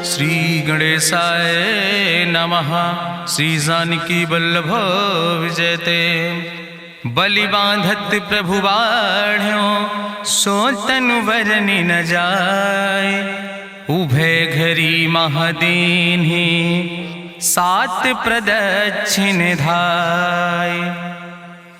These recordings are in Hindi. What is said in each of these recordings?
श्री गणेशाय नमः। श्री जानकी वल्लभ विजयते। बलि बांधत प्रभु बाढ़ो सो तनु बरनि न जाय। उभय घरी महादीन्हि सात प्रदक्षिण धाय।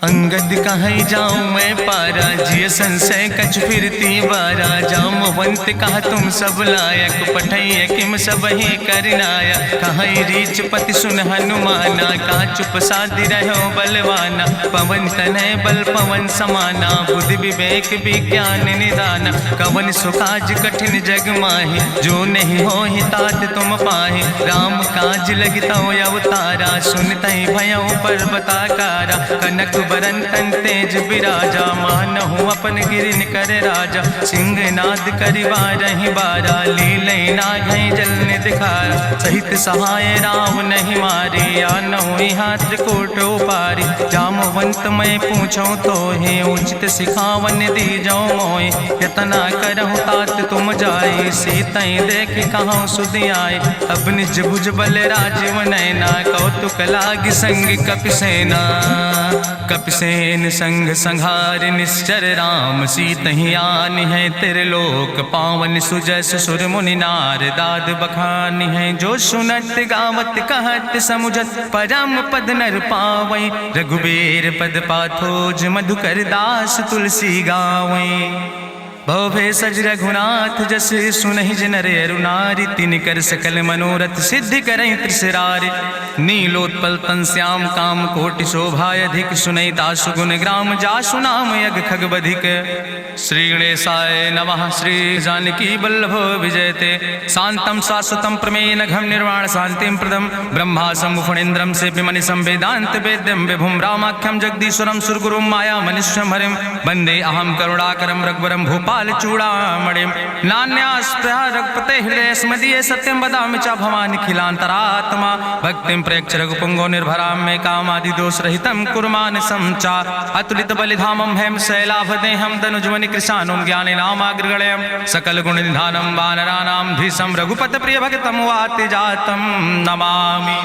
अंगद कहीं जाऊं मैं पारा जिय संशय कछ फिरती बारा। जामवंत कहा तुम सब लायक पठैय किम सब ही करनाया। कहीं रीच पति सुन हनुमाना कहा चुप साधि रहो बलवाना। पवन तनय बल पवन समाना बुद्धि विवेक विज्ञान निदाना। कवन सुकाज कठिन जग माहि जो नहीं हो ही तात तुम पाहि। राम काज लगता अवतारा सुनतहि भयो पर्वताकारा। कनक बरन तन तेज बिराजा मानहु अपन गिरिन कर राजा। सिंह नाद करिवा रही बारा लीले नागई जल दिखारा। सहित सहाय राम नहीं मारे आनहु हाथ कोट उपारी। जामवंत मैं पूछो तो हे उचित सिखावन दी जाओ मोय। यतना करहु तात तुम जाए सीतई देख कहूँ सुधि आए। अब निज भुज बल राजीव नैना कौतुक लाग संग कपिसेना। कपिसेन संग संहार निश्चर राम सीतहि आनि है त्रिलोक पावन। सुजस सुर मुनि नार दाद बखानि है। जो सुनत गावत कहत समुझत परम पद नर पावै। रघुबीर पद पाथोज मधुकर दास तुलसी गावै। भवे सज रघुनाथ जस सुनहि जिनर अरुनारि। तिनकर सकल मनोरथ सिद्धि करहि त्रिसरारि। नीलोत्पल तन श्याम काम कोटि शोभाय अधिक। सुनहि दासु गुण ग्राम जासु नाम यज्ञ खग बधिक। श्री गणेशाय नमः। श्री जानकी वल्लभ विजयते। शांतम शाश्वतम प्रमेय नघम निर्वाण शांतिम प्रदम। ब्रह्मा शंभु फणीन्द्रम से विमनि संवेदांत वेद्यम विभुम रामाख्यम जगदीश्वरम सुरगुरुम माया मनुष्यम हरिम। वंदे अहम करुणाकरम रघुवरम भूपाल चूड़ामणिम। नान्यास्पृहा रघुपते हृदय स्मदीये सत्यम वदामि च भवानि खिलांतरात्मा। भक्तिम प्रेक्ष रघुपुंगो निर्भराम मे कामादि दोष रहितम कुर्मान् समचा। अतुलित बलिधामम हेम शैलाभदेहम दनुजवनि कृशानुम ज्ञानि नामाग्रगण्यम। सकल गुण निधानम वानराणाम धीशम रघुपत प्रिय भक्तम वाति जातम नमामि।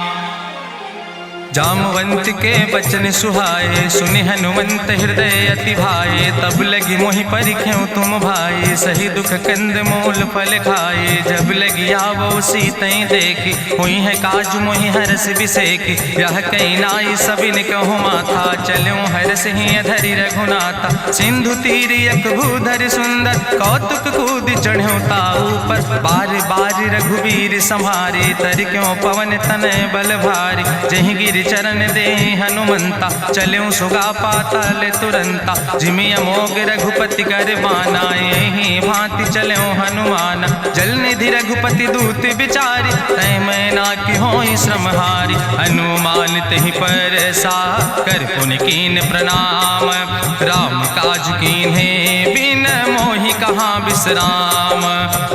जामवंत के बचन सुहाए सुनि हनुमंत हृदय अति भाए। तब लगी मोहि परिख्यों तुम भाई सही दुख कंद मूल फल खाए। जब लगी आवो सीतई देखी हुई है काज मोहि हरस बिसेखी। यह कई नाई सबिन कहु माथा चलूं हरस ही धरि रघुनाथा। सिंधु तीर यक भूधर सुंदर कौतुक कूद चढ़्यो ताऊ पर। बार बार रघुबीर संहारे तर क्यों पवन तनय बल भारी। जहि गिर चरण दे हनुमंता चल्यों सुगा पाताल तुरंता। जिमि अमोघ रघुपति कर बाना यही भांति चल्यों हनुमान। जल निधि रघुपति दूत बिचारी तय मैं ना कि होई श्रमहारी। हनुमान तहि पर सा कर पुनि कीन प्रणाम। राम काज कीन्हे बिन मोहि कहाँ विश्राम।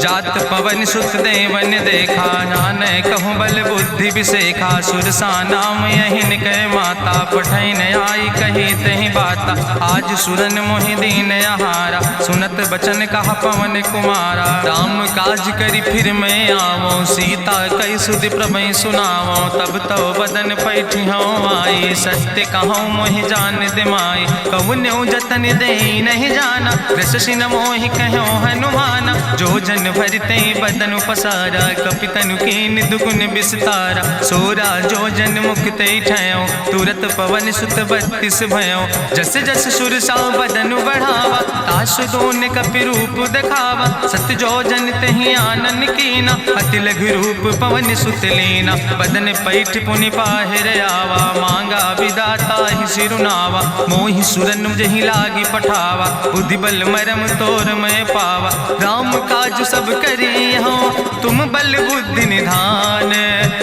जात पवन सुत देवन देखा नानय कहूँ बल बुद्धि विसेखा। सुरसा नाम यहिन कह माता पठैन आई कही तहि बाता। आज सुरन मोहि दीन आहारा सुनत बचन कहा पवन कुमारा। राम काज करी फिर मैं आवो सीता कई सुधि प्रभु सुनावो। तब तो बदन पैठी हूँ आई सत्य कहूँ मोहि जान दिमाई। कहुन्यु जतन दे नहीं जाना रससिन मोहि कहो हनुमाना। जो जन भरते बदन पसारा कपितनु कीन दुगुन विस्तारा। सोरा जो जन मुक्ते ठयो तुरत पवन सुत 32 भयो। जस जस सुरसा बदन बढ़ावा तासु दोन कपि रूप दिखावा। सत जो जन तहि आनन कीना अति लघु रूप पवन सुत लीना। बदन पैठ पुनि पाहिर आवा मांगा विदाता ही सिरुनावा। मोहि सुरन जहि लागी पठावा बुद्धि बल मरम तोर मैं पावा। राम काज सब करी हो तुम बल बुद्धि निधान।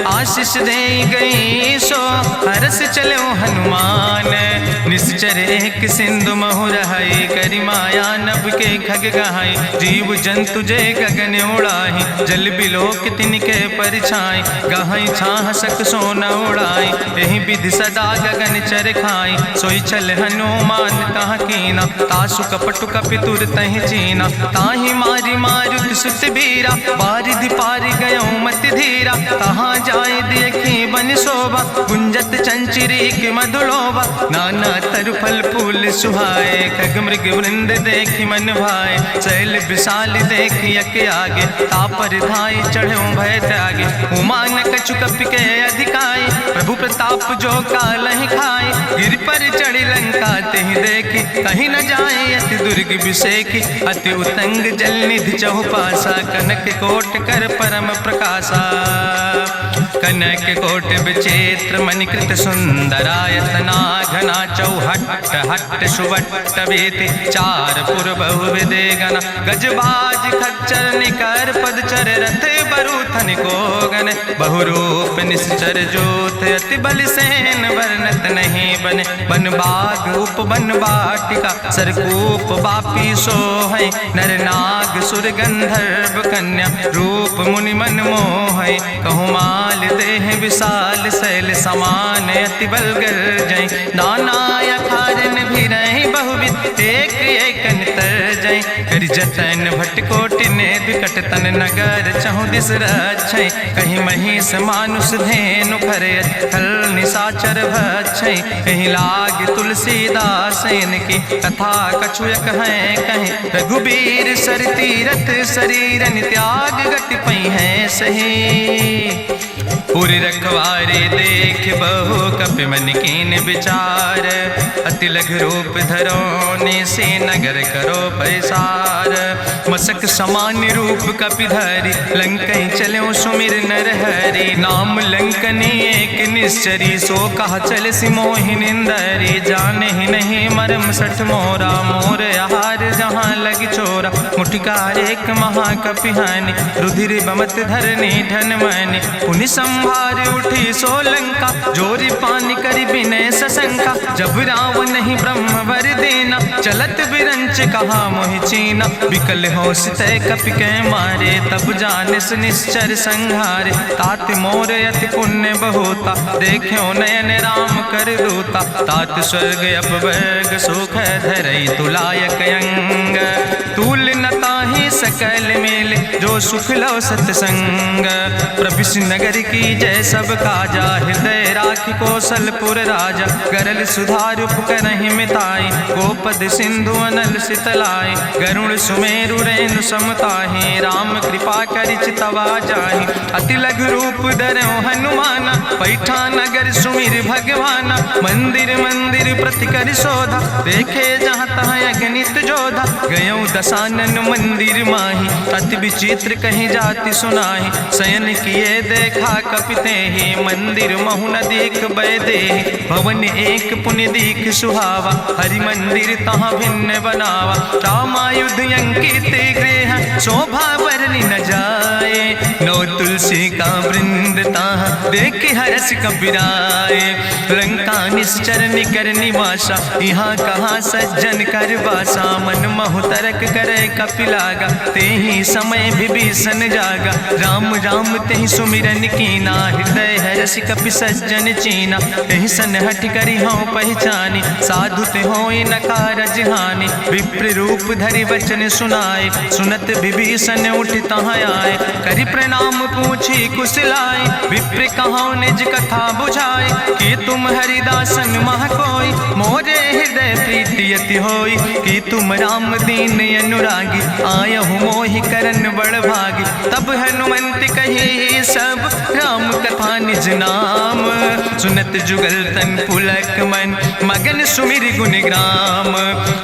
आशीष दे गई सो हरस चलो हनुमान। निश्चर एक सिंधु महु रहाई करी माया नभ के खग गहाई। जीव जंतु जे गगन उड़ाही जल बिलोक तिनके परछाई। गहाई छाह सक सोन उड़ाई यही विधि सदा गगन चर खाई। सोई चल हनुमान तहाँ कीना तासु कपटु कपि तुर तहि चीना। ताहि मारी मारुत सुत बीरा बारिधि पारि गयो मति धीरा, कहाँ जाए देखी बन शोभा, गुंजत चंचरी की मधुलोभा, नाना तरु फल फूल सुहाए, खग मृग वृंद देखी मन भाए, शैल विशाल देखी यके आगे, तापर धाय चढ़ो भय त्यागे, उमान कछु कपि के अधिकाई, प्रभु प्रताप जो कालहि खाए, गिर पर चढ़ी लंका तेहि देखी, कहीं न जाए अति दुर्ग विषेखी, अति उतंग जल निधि चहुपासा, कनक कोट कर परम प्रकाशा, कनक कोट विचित्र मणिकृत सुंदरायतना, घना चौहट्ट हट्ट सुवट्ट वेति, चार पुर बहु विदे गण, गजबाज खच्चर निकर पदचर, रथ बरूथन को गण, बहुरूप निश्चर जोत, अति बल सेन वर्णत नहीं बने, बन बाग उप बन बाटिका, सरकूप बापी सोहै, नर नाग सुर गंधर्व कन्या, रूप मुनि मन मोहै, कहूँ माल देह विशाल, शैल समान अति बल गर्जै, नाना अखारन भी रही बहुविध, एक एक नितर जै, कर जतन भटकोटि ने विकट तन, नगर चहु दिस रक्षै, कहीं महिष मानुष धेनु खरे, खल निशाचर भक्षै, कहीं लाग तुलसीदास इनकी, कथा कछुयक है कहीं, रघुबीर सर तीरथ शरीरन, त्याग गति पई है सही, पूरी रखवारे देख बहु कपि मन कीन विचार, अति लघु रूप धरोने से नगर करो पैसार, मसक समान रूप कपि धरि, लंकई चलो सुमिर नर हरि, नाम लंकनी एक निश्चरी, सो कहा चल सिमोहि निंदरी, जाने ही नहीं मरम सठ मोरा, मोर आहार जहाँ लग चोरा, मुठिकार एक महाकपिहानि, रुधिर बमत धरनी धन मनि, पुनि संभार उठी सोलंका, जोरी पानी करी विनय सशंका, जब रावण नहीं ब्रह्म वर देना, चलत बिरंच कहा मोहि चीना, विकल होश तय कपि के मारे, तब जानिस निश्चर संहारे, तात मोर अति पुण्य बहुता, देख्यो नयन राम कर दूता, तात स्वर्ग अपवर्ग सुख धरई तुलायक अंग, तूल न ताहि सकल मेल, जो सुख लो सत्संग, प्रभिस नगर की जय सब काजा, हृदय राखि कौशलपुर राजा, गरल सुधार उपकरहि मिताई, गोपद सिंधु अनल सितलाई, गरुड़ सुमेरु रेणु समताहि, राम कृपा करि चितवा जाहि, अति लघु रूप धरौ हनुमाना, पैठा नगर सुमिर भगवाना, मंदिर मंदिर प्रति कर शोधा, देखे जहाँ तहाँ अगणित जोधा, गयौ दशानन मंदिर माही, अति विचित्र कहीं जाति सुनाही, शयन किए देखा कपिते ही, मंदिर महु न देख बैदे, भवन एक पुण्य दीख सुहावा, हरि मंदिर तहाँ भिन्न बनावा, रामायुध अंकित गृह, शोभा बरनी न जाए, नौ तुलसी का वृंद तहाँ देख हर्ष कपिराए, लंका निश्चर निकर निवासा, यहाँ कहाँ सज्जन कर बासा, मन महु तरक करे कपिलागा, ते ही समय विभीषण जागा, राम राम तेहि सुमिरन कीना, हृदय हर्ष कपि सज्जन चीना, तेहि सन हठ करी हूँ पहचानी, साधु ते होई न कारज हानि, विप्र रूप धरि वचन सुनाए, सुनत विभीषण उठ तहाँ आए, करि प्रणाम पूछी कुशलाए, विप्र कहाँ निज कथा बुझाए, कि तुम हरिदासन मह कोई, मोरे हृदय प्रीति अति होई, कि तुम राम दीन अनुरागी, आयहु मोहि करन बड़ भागी, तब हनुमंत कही सब राम कथा निज नाम, सुनत जुगल तन पुलक मन, मगन सुमिर गुण ग्राम,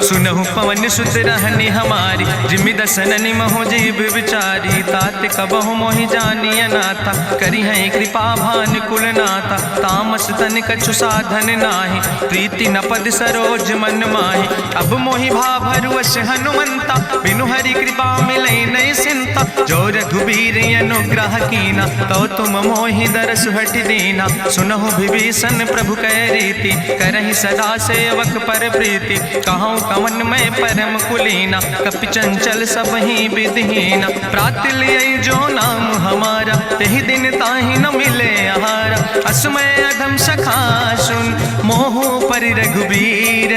सुनहु पवन सुत रहनी हमारी, जिमि दसननि महो जीव विचारी, तात कबहु मोहि जानी अनाथा, करी है कृपा भान कुल नाथा, तामस तन कछु साधन नाही, प्रीति न पद सरोज मन माही, अब मोहि भाभरुवश हनुमंता, बिनु हरि कृपा मिलै नहीं सिंता, जो रघुबीर अनुग्रह कीना, तो तुम मोहि दरस हट दीना, सुनहु विभीषण प्रभु कै रीति, करहि सदा सेवक पर प्रीति, कहूँ कवन में परम कुलीना, कपि चंचल सब ही विधिहीना, प्रात लिय जो नाम हमारा, तेहि दिन ताहि न मिले आहारा, असमय अधम सखा सुन, मोहु पर रघुबीर,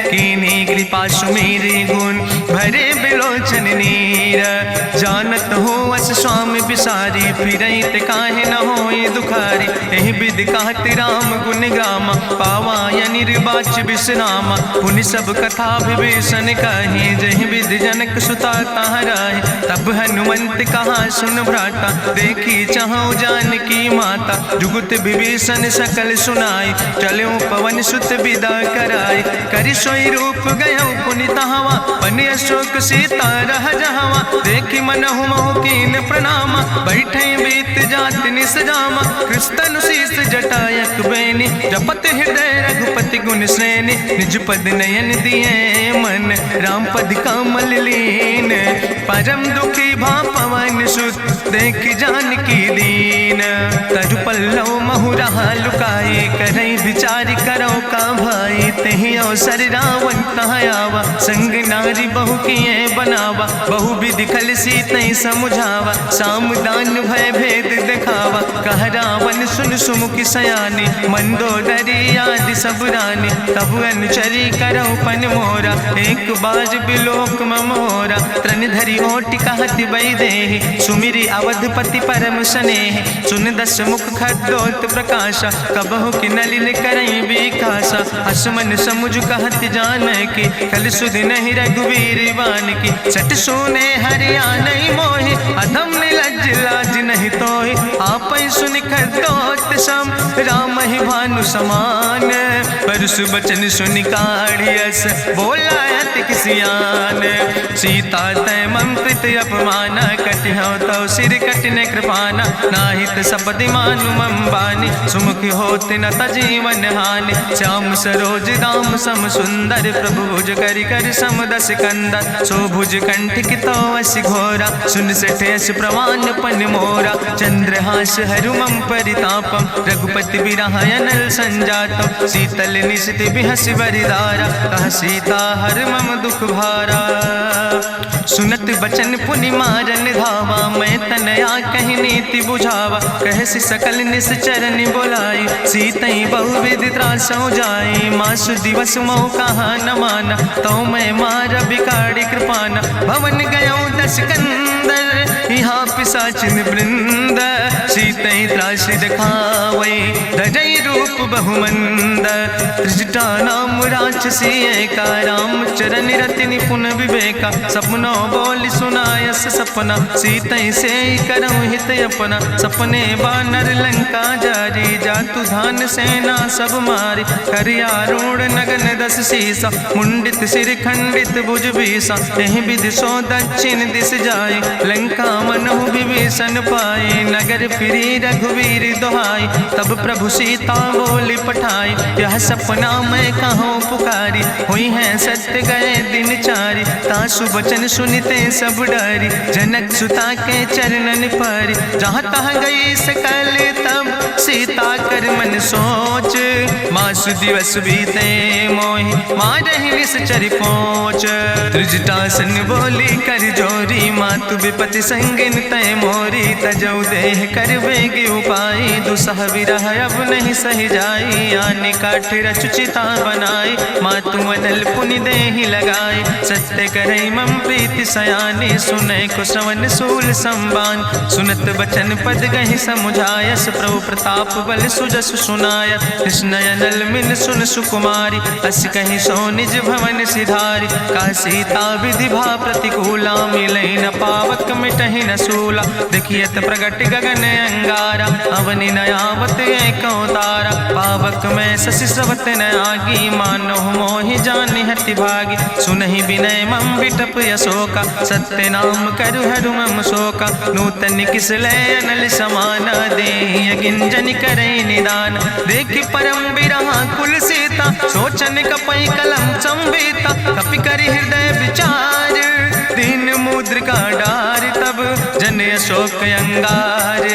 कीनी कृपा सुमेरी गुण, भरे बिलोचन नीर, जानत हो अस स्वामी बिसारी, फिरई ते काहे न होई दुखारी। एहि विधि कहत राम गुण गामा, पावा निर्बाच विश्रामा। पुनि सब कथा विभीषण कही, जहि विधि जनक सुता कहाँ रहे। तब हनुमंत कहा सुन भ्राता, देखी चाहूँ जानकी माता। जुगुत विभीषण सकल सुनाई, चलो पवन सुत विदा कराई। करि सोई रूप गयो पुनि तहवा, बन अशोक सीता रह जहवा। देखी मनहु महु कीन प्रणामा, बैठे बीत जात निस जामा। कृष्ण शीस जटायक बेनी, जपत हृदय रघुपति गुण श्रेणी। निज पद नयन दिए मन, राम पद कमल लीन। परम दुखी भा पवन सुत, देख जानकी दीन। तरु पल्लव महु रहा लुकाई, करई विचार करो का भाई। तेहि अवसर रावण तहाँ आवा, संग नारी बहु किए बनावा। बहु विधि खल सीतै समुझावा, साम दान भय भेद दिखावा। कह रावण सुन सुमुखी सयानी, मंदोदरी आदि सब रानी। तब अनुचरी करो पन मोरा, एक बाज बिलोक ममोरा। तृण धरि ओटि कहत बई देहि, सुमिरी अवधपति परम स्नेह। सुन दस मुख खद्योत प्रकाशा, कबहु कि नलिन करई बिकासा। असमन समुझ कहत जानकी, कल सुध नहीं रघुवीर बान की। सट सुने हरियाणई मोहि, अधम निलज्ज लाज नहीं तोहि। आपै सुनि खद्योत सम, राम ही भानु समान। परसु बचन सुनि काढ़ियस, बोला अति किसियान। सीता तै मम कृत अपमाना, कटिहौ तौ सिर कटिन कृपाना। नाहित सपदि मानु मम बानी, सुमुख होत न तजीवन हानि। श्याम सरोज दाम सम सुंदर, प्रभु भुज करि कर सम दस कंदर। सो भुज कंठ कितो अस घोरा, सुन सठेस प्रमाण पन मोरा। चंद्रहास हरु मम परितापम, रघुपति बिरहायनल संजातम। शीतल निशित बिहस बरिदारा, कह सीता हर मम दुख भारा। सुनत बचन पुनि मारन धावा, मैं तनया कहि नीति बुझावा। कहसि सकल निश्चरन बोलाई, सीतई बहुविधि त्रासौ जाई। मासु दिवस मोह कहा न माना, तो मैं मार बिकाड़ी कृपाना। भवन गयो दस कंदर, यहाँ पिशाचिन वृंद। सीतई त्रास दिखावई, धजई रूप बहुमंद। त्रिजटा नाम राक्षसी एका, राम चरण रति निपुण विवेका। सपनो बोल सुनायस सपना, सीतई से करऊँ हित अपना। सपने बानर लंका जारी, जातु धान सेना सब मारी। करियारूढ़ नगन दस सीसा, मुंडित सिर खंडित भुज बीसा। एहि विधि सो दक्षिण दिस जाय, लंका मनहु विभीषण पाए। नगर फिरी रघुवीर दोहाई, तब प्रभु सीता बोली पठाई। यह सपना मैं कहूँ पुकारी, हुई है सत्य गए दिन चारी। तासु बचन सुनते सब डरी, जनक सुता के चरणन पर। जहाँ तहाँ गई सकल तब, सीता कर मन सोच। मासु दिवस बीते मोहि, मारहि निश्चर पहुँच। त्रिजटासन बोली कर जोरी, मातु विपति संगिन तय मोरी। तजौ देह कर बेगी उपाय, दुसह विरह अब नहीं सही जाई। आने काठ रचुचिता बनाई, मातु मनल पुनि देहि लगाई। सत्य करई मम प्रीति सयानी, सुनै को श्रवण सूल संबान। सुनत बचन पद गहि समुझायस, प्रभु प्रताप बल सुजस सुनाय। कृष्णयनल मिन सुन सुकुमारी, अस कहि सो निज भवन सिधारी। का सीता विधि भा प्रतिकूला, मिलै न पावक मिटहि न सूला। देखियत प्रगट गगन अंगारा, अवनि नयावत एको तारा। पावक में शशि स्रवत न आगी, मानो मोहि जानि हति भागी। सुनहि विनय मम विटप यशोका, सत्य नाम करु हरु मम शोका। नूतन किसले अनल समाना, देहि गिंजन करई निदान। देखि परम बिरहा कुल सीता, सोचन कपई कलम संवेता। कपि करि हृदय विचार, दीन मुद्रिका डार। तब जन अशोक अंगार,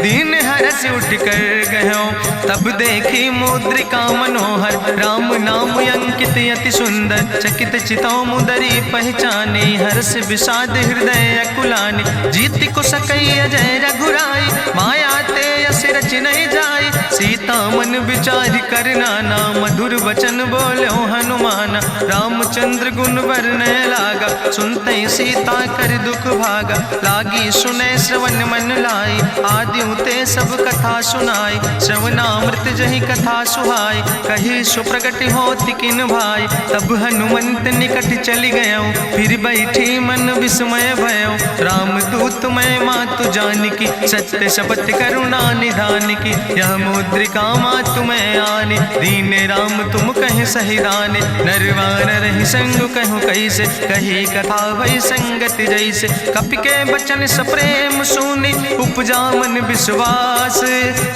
दीन हरस उठ कर गयो। तब देखी मुद्रिका मनोहर, राम नाम अंकित अति सुंदर। चकित चितौ मुदरी पहचाने, हर्ष विषाद हृदय अकुलाने। जीत को सकई अजय रघुराई, माया ते यस रच नहीं जाई। सीता मन विचार कर नाना, मधुर वचन बोलो हनुमाना। रामचंद्र गुण वर्णय लागा, सुनते सीता कर दुख भागा। लागी सुने श्रवण मन लाई, आदि उते सब कथा सुनाई, श्रवणामृत जहि कथा सुहाई, कही सुप्रगट होति किन भाई, तब हनुमंत निकट चली गयो, फिर बैठी मन विस्मय भयो, राम दूत मैं मातु जानकी, सत्य शपथ करुणा निधान की, यह मुद्रिका मातु मैं आने, दीन राम तुम कहे सही दाने, नरवान रही संग कहूँ कैसे, कही कथा भई संगति जैसे, कपि के बचन सप्रेम सुनी, उपजा मन विश्वास,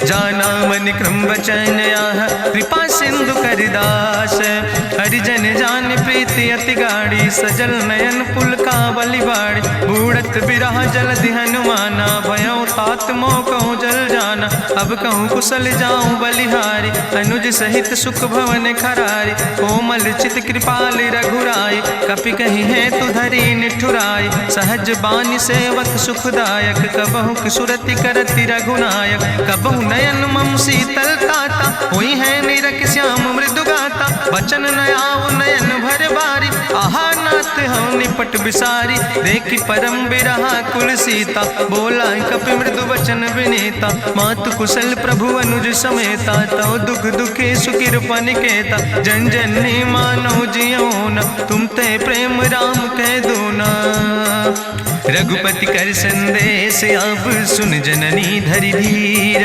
जाना मन क्रम वचन आह, कृपा सिंधु करिदास, हरिजन जान प्रीति अति गाड़ी, सजल नयन पुलकावली बाड़ी, बूढ़त बिरह जलधि हनुमाना, भयो तात मोह कहूँ जल जाना, अब कहूँ कुशल जाऊँ बलिहारी, अनुज सहित सुख भवन खरारी, कोमल चित कृपाल रघुराई, कपि कही है तु धरी निठुराई, सहज बानी सेवक सुखदायक, कबहु किशुरति करति रघुनायक, कबहु नयन मम शीतल ताता, हुई है निरख श्याम मृदु गाता, बचन न आव नयन भर बारी, आहा नाथ हम निपट बिसारी, देखी परम बिरहा कुल सीता, बोला कपि मृदु वचन विनीता, मातु कुशल प्रभु अनुज समेता, तव दुख दुखी सुकृपा निकेता, जन जननी मानो जियो न, तुम ते प्रेम राम कह दो ना, रघुपति कर संदेश अब सुन जननी धरि धीर,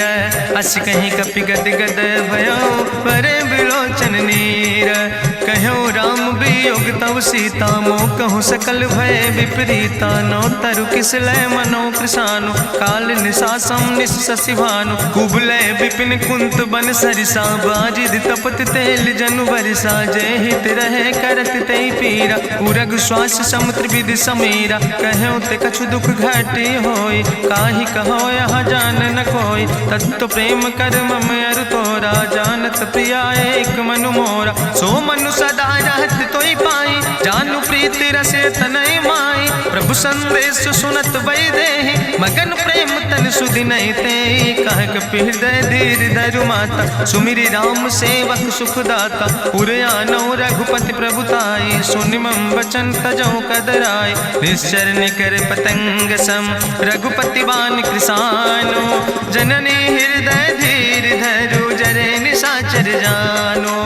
अस कहीं कपि गद गद भयो परे बिलोचन नीर, कहो राम वियोग तव सीता, मोह कहूँ सकल भय विपरीता, नो तरु किस लय मनो कृशानु, काल निशासम निशि भानु, कुबलय विपिन कुंत बन सरिसा, बाजिद तपत तेल जनु बरिसा, जय हित रहे करत ते पीरा, उरग श्वास समुद्र विधि समीरा, कहो ते कछु दुख घटी होई, काहि कहो यहाँ जान न कोई, तत्व प्रेम कर मम अरु तोरा, जानत प्रिया एक मनु मोरा, सो मनु सदा रहत तोई पाई, जानु प्रीति रसे तनय माई, प्रभु संदेश सुनत वै देहि, मगन प्रेम तन सुधि नहीं ते, कह कपि हृदय धीर धरु माता, सुमिरि राम सेवक सुखदाता, पुरयानो रघुपति प्रभुताई, सुनि मम वचन तजौ कदराई, निश्चर निकर पतंग सम, रघुपति बान कृसानो, जननी हृदय धीर धरु जरे निशाचर जानो,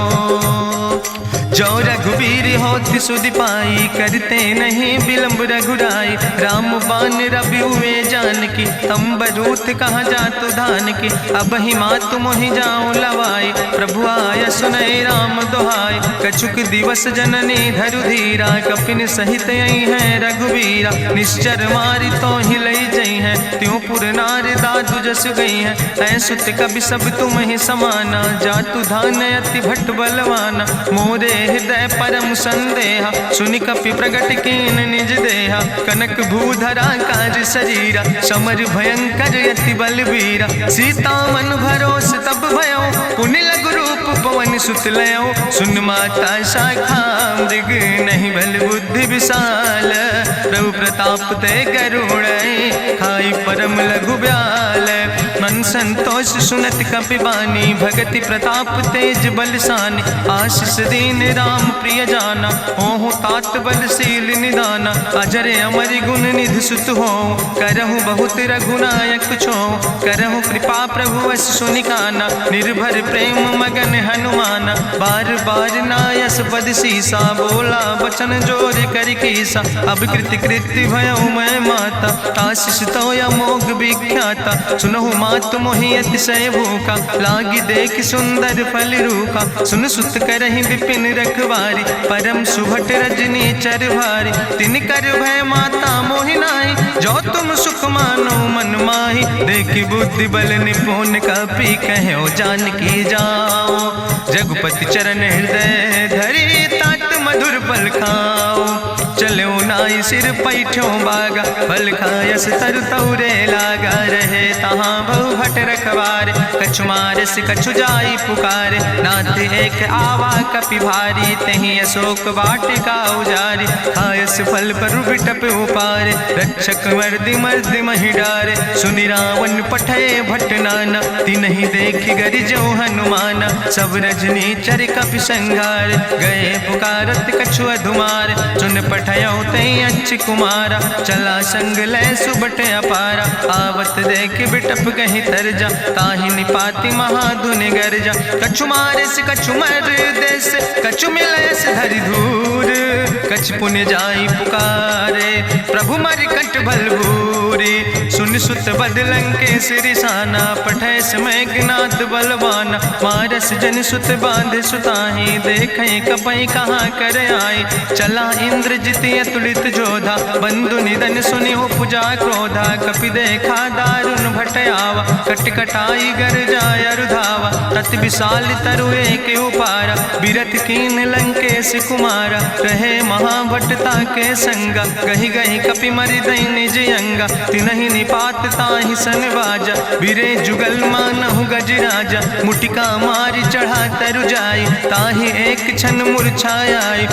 जो रघुवीर होति सुधि पाई, करते नहीं विलंब रघुराई, राम बान रवि हुए जानकी, तंबरूथ कहाँ जातु धान की, अब ही मातु मोहि जाऊँ लवाई, प्रभु आय सुनय राम दुहाई, कछुक दिवस जननी धरु धीरा, कपिन सहित यही है रघुवीरा, निश्चर मारी तो ही लई जई है, त्यों पुर नार दादु जस गई है, ऐसुत कभी सब तुम ही समाना, जातु धान अति भट्ट बलवाना, मोरे हृदय परम संदेहा, सुनि कपि प्रगट कीन निज देहा, कनक भूधरा काज शरीरा, समर भयंकर यति बलवीरा, सीता मन भरोस तब भयो, पुनि लघु रूप पवन सुत लयो, सुन माता शाखा मृग नहीं बल बुद्धि विशाल, प्रभु प्रताप ते गरुड़ खाई परम लघु ब्याल, मन संतोष सुनत कपि बानी, भगति प्रताप तेज बलसानी, आशीष दीन राम प्रिय जाना, ओहु तात बलशील निदाना, अजर अमर गुण निधि सुत हो, करहु बहुत रघुनायक छो, करहु कृपा प्रभु वश सुनिकाना, निर्भर प्रेम मगन हनुमाना, बार बार नायस पद सीसा, बोला बचन जोर कर कीसा, अब कृति कृति भयो मैं माता, आशीष तो अमोघ विख्याता, सुनहु मातु मोहि अतिशय भूखा, लागी देख सुंदर फल रूखा, सुन सुत करहि विपिन रखवारी, परम सुभट रजनी चर भारी, तिन कर भय माता मोहि नाहि, जो तुम सुख मानो मन माहि, देखि बुद्धि बल निपुण कपि कहो जानकी जाओ, रघुपति चरण हृदय धरि तात मधुर फल खाओ, चलो नाई सिर पैठो बागा, फल खायस तरु तौरे लागा, रहे तहाँ बहु भट एक बार, कछु मारस कछु जाई पुकार, नाथ एक आवा कपि भारी, तहीं अशोक वाटिका उजारी, खायस फल पर बिटप उपार, रक्षक मर्दि मर्दि महि डार, सुनि रावण पठय भट नाना, तिन्हि देख गरिजो हनुमाना, सब रजनी चर कपि संघार, गए पुकारत कछु अधुमार, सुन पठयो तई अच्छ कुमारा, चला संग लै सुबट अपारा, आवत देख बिटप कहीं तरजा, ताहि निपाति महाधुनि गर्जा, कछु मारिस कछु मर देस, कछु मिलयस धरि धूर, कछ पुण्य जाई पुकारे, प्रभु मरि कंठ भल भूरी, सुन सुत बदलंग के सिरिसाना, पठय समय ज्ञात बलवाना, मारस जन सुत बांध सुताही, देखें कपई कहाँ कर आए, चला इंद्रजित अतुलित जोधा, बंधु निधन सुनि उपजा क्रोधा, कपि देखा दारुण भटयावा, कटकटाई गर जाय रुधावा, तत विशाल तरु एक उपारा, बिरथ कीन लंकेश कुमारा, रहे महाभटता के संगा, गही गही कपि मरि दई निज अंगा, तिन्हि निपात ताहि सन बाजा, बिरे जुगल मानहु गजराजा, मुटिका मारि चढ़ा तरु जाई, ताहि एक क्षण मूर्छाई,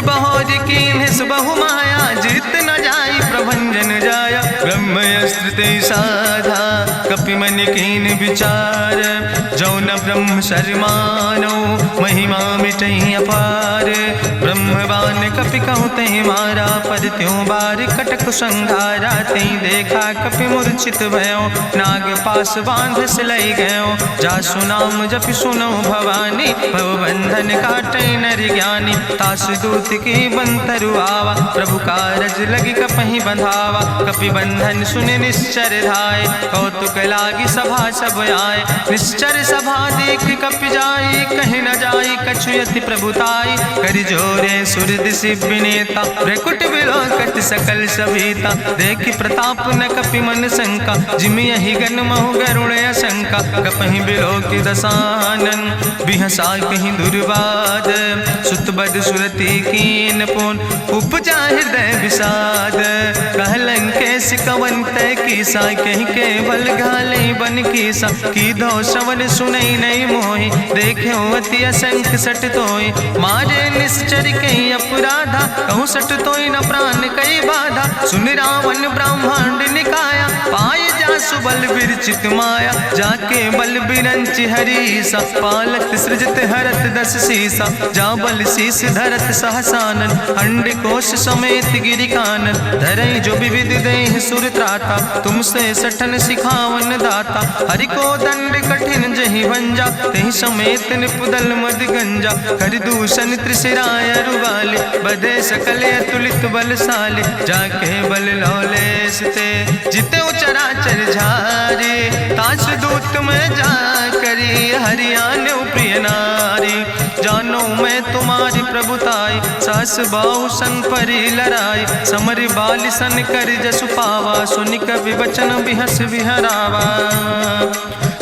बहोज कीन्हिस बहु माया, जीत न जाई प्रभंजन जाया, ब्रह्मस्त्र ते साधा, कपि मन कीन विचार, जौ न ब्रह्म शर्मानो, महिमा मिटई अपार, ब्रह्मवान कपि कहु तहि मारा, पद त्यों बार कटक संघारा, तई देखा कपि मूर्छित भयो, नाग पास बांध सिलई गयो, जासु नाम जपि सुनो भवानी, भव बंधन काटई नर ज्ञानी, तासु दूत की बंतरु आवा, प्रभु कारज लगी कपहि बंधावा, कपि बंधन सुनि निश्चर धाय, कौतुक लागी सभा सब आए, निश्चर सभा देख कपि जाई, कहीं न जाई कछु यति प्रभुताई, कर जोरे सुरद शिव विनेता, भ्रकुट विलोकत सकल सभीता, देखि प्रताप न कपि मन शंका, जिमि यहि गन महु गरुण शंका, कपहि बिलोकि दसानन, बिहसा कहीं दुर्वाद, सुत बद सुरति कीन पुन, उपजा हृदय विषाद, कहलन केस कवन तय कीसा, कहीं केवल घाले बन कीसा, की दो श्रवण सुनई नहीं मोहि, देख्यो अति असंख सट तोय, मारे निश्चर कहीं अपराधा, कहूँ सट तोय न प्राण कई बाधा, सुन रावण ब्रह्मांड निकाया, पाय जासु बल विरचित माया, जाके बल बिरंचि हरीसा, पालत सृजत हरत दस सीसा, जा बल शीस धरत सहसानन, अंड कोश समेत गिरि कानन, धरई जो विविध देह सुर त्राता, तुमसे सठन सिखावन दाता, हरि को दंड कठिन जहि भंजा, तहि समेत निपुदल मद गंजा, कर दूषण त्रिशिराय रुवाले, बधे सकल अतुलित बलशाले, जाके बल लौलेस ते जिते चराचर झारे, ताश दूत में जा करी, हरियाण प्रिय नारी, जानो मैं तुम्हारी प्रभुताई, सास बाहु सन परी लड़ाई, समर बाल सन कर जसु पावा, सुनि कवि वचन बिहस विहरावा,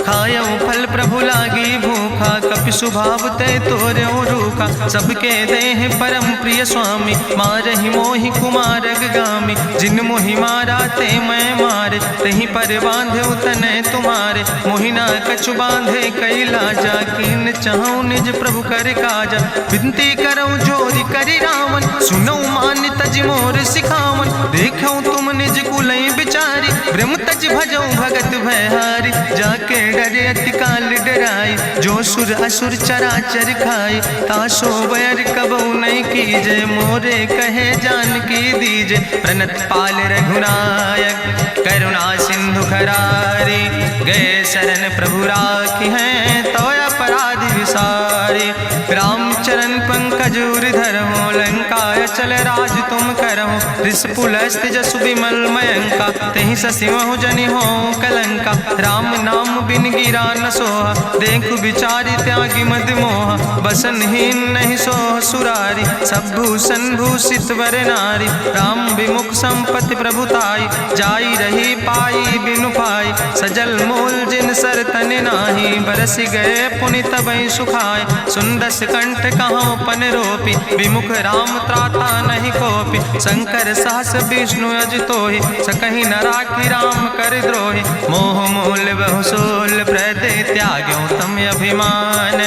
खायो फल प्रभु लागी भूखा, कपि स्वभाव ते तोर्यो रूखा, सबके देह परम प्रिय स्वामी, मारहि मोहि कुमार गामी, जिन मोहि मारा ते मैं मारे, तहीं पर बांधे तने तुम्हारे, मोहिना कछु बांधे कई लाजा, कीन चाहूं निज प्रभु कर काजा, विनती करऊं जोरी करी रावण, सुनऊ मान तज मोर सिखावन, देखऊं तुम निज कुलई बिचारी, ब्रह्म तज भजऊं भगत भयहारी, जाके डरे अति काल डराई, जो सुर असुर चराचर खाई, तासो बैर कबऊ नहीं कीजे, मोरे कहे जान की दीजे, प्रणत पाल रघुनायक करुणा सिंधु खरारी, गए शरण प्रभु राखी हैं तो अपराध विसारी, रामचरण पंकज उर धरहु, लंकाय चल राज तुम करहु, रिसपुलस्त जसु विमल मयंका, तेहि ससिमहु जनि हो कलंका, राम नाम बिन गिरा न सोहा, देखु बिचारी त्यागी मद मोहा, बसनहीन नहीं सोह सुरारी, सब भूषण भूषित वर नारी, राम विमुख संपत्ति प्रभुताई, जाई रही पाई बिनु पाई, सजल मूल जिन सर तन नाही, बरस गए पुनि तबहि सुखाए। सुंदस कंठ कहाँ पन रोपी, विमुख राम त्राता नहीं कोपी। शंकर सहस विष्णु अजितोहि, सकहि न राखी राम कर द्रोहि। मोह मूल बहुसोल प्रदे, त्याग्यो तम अभिमान।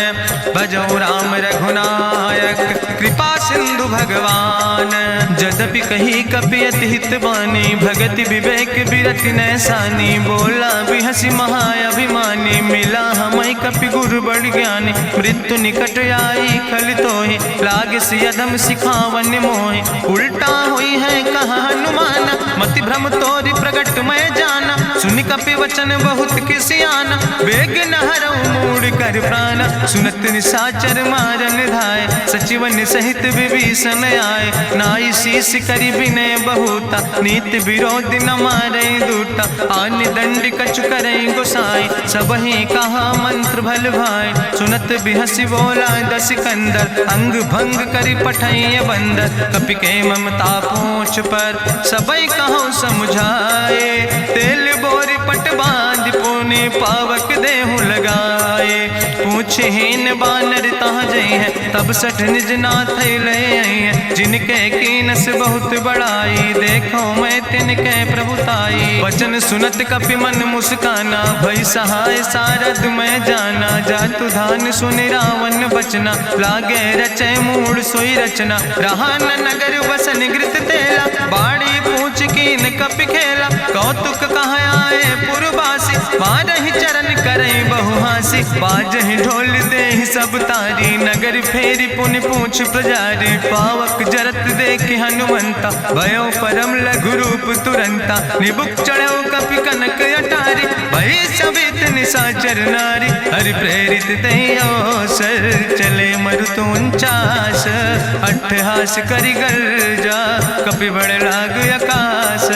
भजो राम रघुनायक, कृपा सिंधु भगवान। यद्यपि कही कपि अति हित बानी, भगति विवेक बिरति नैसानी। बोला बिहसि महाअभिमानी, मिला हमई कपि गुरु बड़ ज्ञानी। मृत्यु निकट आई खल तोहि, लागे सियदम सिखावन मोहि। उल्टा हुई है कहा हनुमाना, मति भ्रम तोरि प्रगट मैं जाना। सुनि कपि वचन बहुत किसियाना, बेग न हरऊ मूढ़ कर प्राण। सुनत निशाचर मारन धाय, सचिवन सहित विभीषण आए। नाई शीस करि विनय बहुता, नीति विरोध न मारे दूता। आन दंड कछु करे गोसाई, सबहि कहा मंत्र भल भाई। सुनत बिहसि बोला दस कंदर, अंग भंग करि पठैय बंदर। कपि के ममता पूछ पर, सबई कहो समुझाए। तेल बोरी पट बांध पुनि, पावक देहु लगाए। पूछहीन बानर तहाँ जई है, तब सठ निज नाथ ले आई है। जिनके कीनस बहुत बड़ाई, देखो मैं तिनके प्रभुताई। वचन सुनत कपि मन मुस्काना, भई सहाय सारद मैं जाना। जातु धान सुनि रावण बचना, लागे रचे मूढ़ सोई रचना। रहा न नगर बसन घृत तेला, बाड़ी पूछ कीन कपि खेला। कौतुक कहाँ आए पुरवासी, मारहि चरण करई बहु हासी। बाजहि ढोल देहि सब तारी, नगर फेरी पुनि पूछ प्रजारी। पावक जरत देख हनुमंता, भयो परम लघु रूप तुरंता। निबुक चढ़ो कपि कनक अटारी, भई सवित निशाचर नारी। हरि प्रेरित देहि अवसर, चले मरुत 49। अट्ठहास करि गर्जा, कपि बड़ लाग आकाश।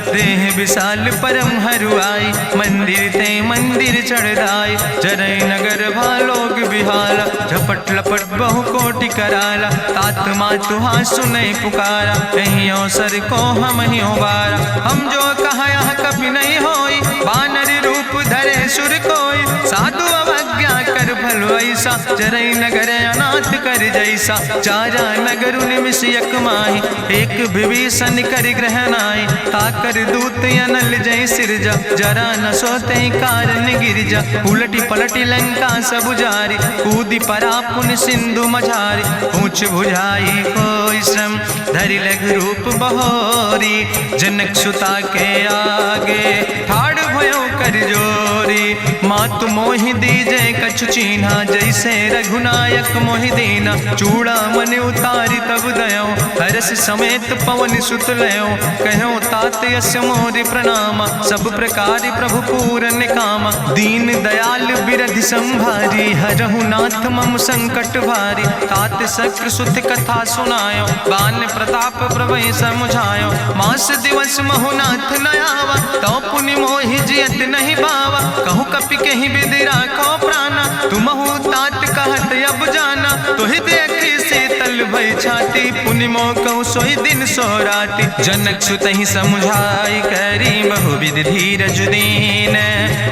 देह विशाल परम हरुआई, मंदिर ते मंदिर चढ़ाई। जरई नगर भालोग बिहाला, झपट लपट बहु कोटि कराला। तात मातु हाँ सुनै पुकारा, कहीं अवसर को हम ही उबारा। हम जो कहा यहाँ कभी नहीं होई, बानर रूप धरे सुर कोई। साधु अवज्ञा कर भल ऐसा, जरई नगर अनाथ कर जैसा। चारा नगर निमिष यक माही, एक विभीषण कर ग्रह नाई। ताकर दूत अनल जय सिरजा, जरा न सोते कारण गिरजा। उलटी पलटी लंका सब जारी, कूदी परा पुन सिंधु मझारी। पूछ बुझाई कोई श्रम, धरि लघु रूप बहोरी। जनक सुता के आगे, ठाड़ भयो कर जोरी। मातु मोहि दीजे कछु चीन्हा, जैसे रघुनायक मोहि दीना। चूड़ा मन उतारी तब दयो, हरस समेत पवन सुत लयो। कहो तात यस मोरि प्रणामा, सब प्रकार प्रभु पूरन कामा। दीन दयाल बिरधि संभारी, हरहु नाथ मम संकट भारी। तात शक्र सुत कथा सुनायो, बान प्रताप प्रभु समुझायो। मास दिवस महु नाथ न आवा, तो पुनि मोहि जियत नहीं बावा। कहु कपि कहीं विधि राखो प्राणा, तुमहु तात कहत अब जाना। तुहि देखी शीतल भई छाती, पुनि मोह कहु सोई दिन सो राति। जनक सुतहि समुझाई, करी बहु विधि धीरज दीन।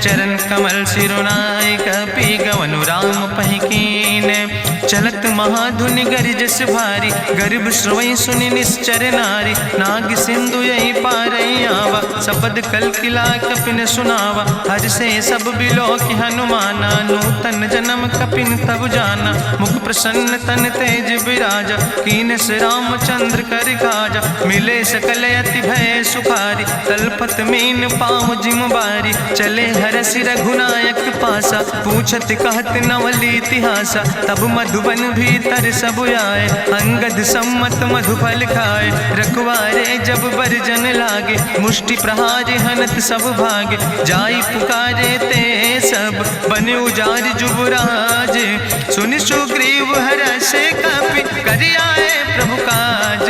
चरण कमल सिरुनाई, कपि गवनु राम पहि कीन। चलत महाधुनि गरिजस भारी, गर्भ श्रोई सुनि निश्चर नारी। नाग सिंधु यही पारई आवा, सबद कल किला कपिन सुनावा। हर से सब बिलो कि हनुमाना, नूतन जन्म कपिन तब जाना। मुख प्रसन्न तन तेज विराजा, कीनस रामचंद्र कर काजा। मिले सकल अति भय सुखारी, तलपत मीन पाँव जिम बारी। चले हरस रघुनायक पासा, पूछत कहत नवल इतिहासा। तब मधुबन भीतर सब आए, अंगद सम्मत मधुफल खाए। रखवारे जब बरजन लागे, मुष्टि प्रहारे हनत सब भागे। जाई पुकारे ते सब, बने उजार जुबराज। सुनि सुग्रीव हरषे कपि, करि आए प्रभु काज।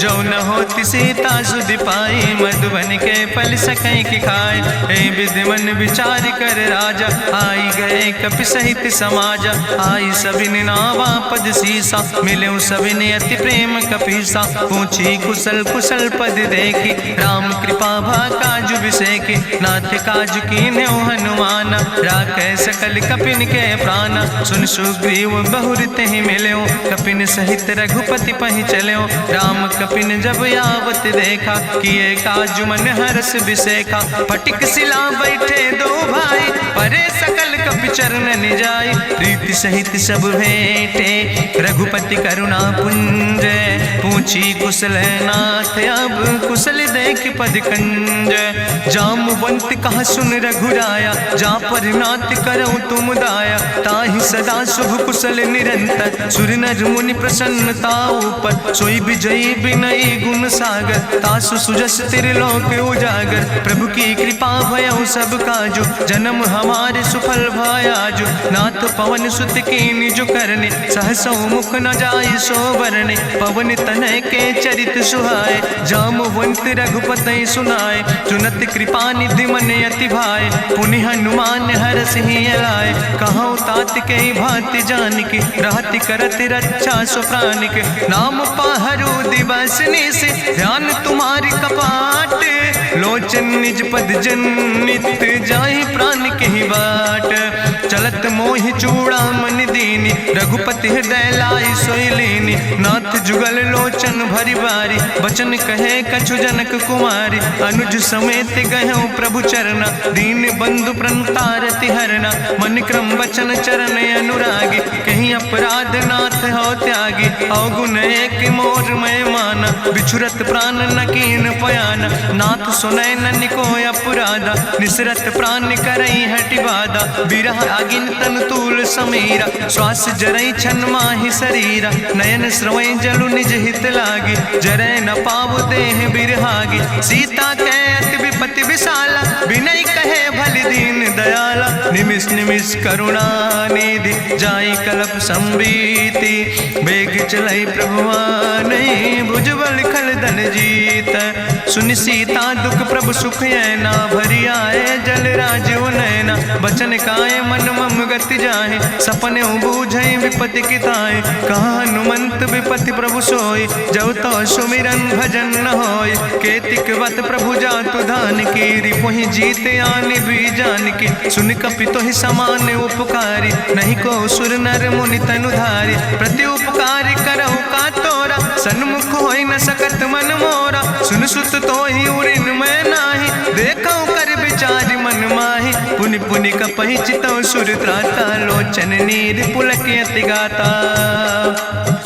जो न होति सीता सुध पाई, मधुबन के फल सकै की खाए। हे विधि मन विचार कर राजा, आई गए कपि सहित समाजा। आई सबिन नावा पद सीसा, मिले सबिन अति प्रेम कपीसा। पूछी कुशल कुशल पद देखी, राम कृपा भा काजु विसेखी। नाथ काजु कीन्हे हनुमान, राखै सकल कपिन के प्राण। सुन सुग्रीव बहुर तेहि मिल्यो, कपिन सहित रघुपति पहि चल्यो। राम कपिन जब आवत देखा, किए काजु मन हरस विसेखा। फटिक सिला बैठे दो भाई, परे सकल कपि चरण जाय। प्रीति सहित सब भेंटे, रघुपति करुणा पुंज। पूछी कुशल नाथ अब, कुशल देख पद कंज। जामवंत कहा सुन रघुराया, जा पर नाथ करऊं तुम दाया। ताहि सदा शुभ कुशल निरंतर, सुर नर मुनि प्रसन्नता ऊपर। सोई विजयी विनयी गुण सागर, तासु सुजस त्रिलोक उजागर। प्रभु की कृपा भयउ सब काजु, जन्म हमारे सुफल भयाजु। नाथ पवन सुत कीन्हि जो करने, सहसौ मुख न जाय सो बरने। पवन तनय के चरित सुहाए, जामवंत रघुपति सुनाए। चुनत कृपा निधि मन अति भाए, पुनि हनुमान हरषि लाए। कहौं तात के भांति जानकी, रहति करत रक्षा सो प्राणिक। नाम पाहरु दिवस निश, ध्यान तुम्हारी कपाट। लोचन निज पद जनित, जाहि प्राण के ही बाट। चलत मोहि चूड़ामणि दीनी, रघुपति हृदय लाई सोई लीनी। नाथ जुगल लोचन भरि बारी, बचन कहे कछु जनक कुमारी। अनुज समेत गहऊँ प्रभु चरना, दीन बंधु प्रणतारति हरना। मन क्रम वचन चरण अनुरागी, कहीं अपराध नाथ हो त्यागी। अवगुण एक मोर मैं माना, बिछुरत प्राण न कीन पयाना। नाथ सुनय ननि को अपराधा, निसरत प्राण करई हटि बाधा। बिरह अगिन तन तूल समीरा, श्वास जरई छन माहि शरीरा। नयन श्रवई जलु निज हित लागी, जरय न पाव देह बिरहागी। सीता कै अति विपति विशाला, बिनय कहे भलि दीन दयाला। निमिष निमिष करुणा निधि, जाई कलप संबीति। बेग चलई प्रभुआनई, भुजबल खल धन जीत। सुनि सीता दुख प्रभु सुख ऐना, भरि आए जल राज नैना। बचन काए मन मम गति जाहे, सपने बूझई विपति किताए। कहा हनुमंत विपति प्रभु सोई, जब तो सुमिरन भजन न होय। केतिक वत प्रभु जातु धान की, रिपुहि जीत आने भी जान की। सुन कपि तोहि समान उपकारी, नहीं को सुर नर मुनि तनु धारी। प्रति उपकारी करहु का तोरा, सन्मुख होई न सकत मन मोरा। सुन सुत तोहि उरिन मैं नाही, देखऊं कर विचार मन माही। पुनि पुनि कपहि चितौ सुर त्राता, लोचन नीर पुलक अति गाता।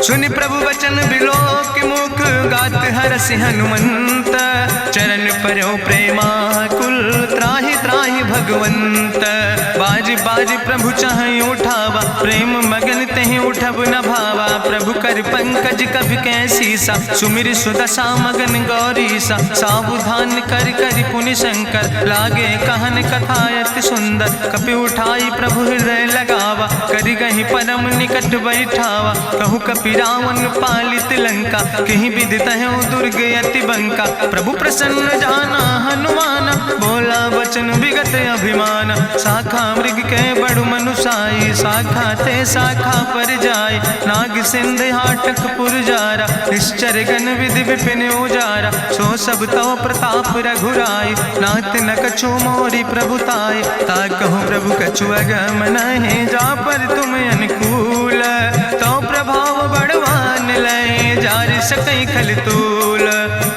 सुनि प्रभु वचन बिलोक मुख, गात हरषि हनुमंत। चरण परौ प्रेमाकुल, त्राहि त्राहि भगवंत। बाज बाज प्रभु चाहि उठावा, प्रेम मगन तेहि उठब न भावा। प्रभु कर पंकज कभि कैसीसा, सुमिर सुदशा मगन गौरीसा। सावधान कर करि पुनि शंकर, लागे कहन कथा अति सुंदर। कपि उठाई प्रभु हृदय लगावा, करि गहि परम निकट बैठावा। कहु कपि रावण पालित लंका, कहि विधि तहु दुर्ग अति बंका। प्रभु प्रसन्न जाना हनुमाना, बोला वचन विगत अभिमान। शाखा मृग के बड़ु मनुसाई, शाखा ते शाखा पर जाय। नाग सिंध हाटक पुरजारा, निश्चर गण विधि विपिन उजारा। सो सब तव प्रताप रघुराई, नाथ न कछु मोरी प्रभुताई। ताकहु प्रभु कछु अगम नहीं, जा पर तुम अनुकूल। तो प्रभाव बड़वान लय, जार सकई खल तूल।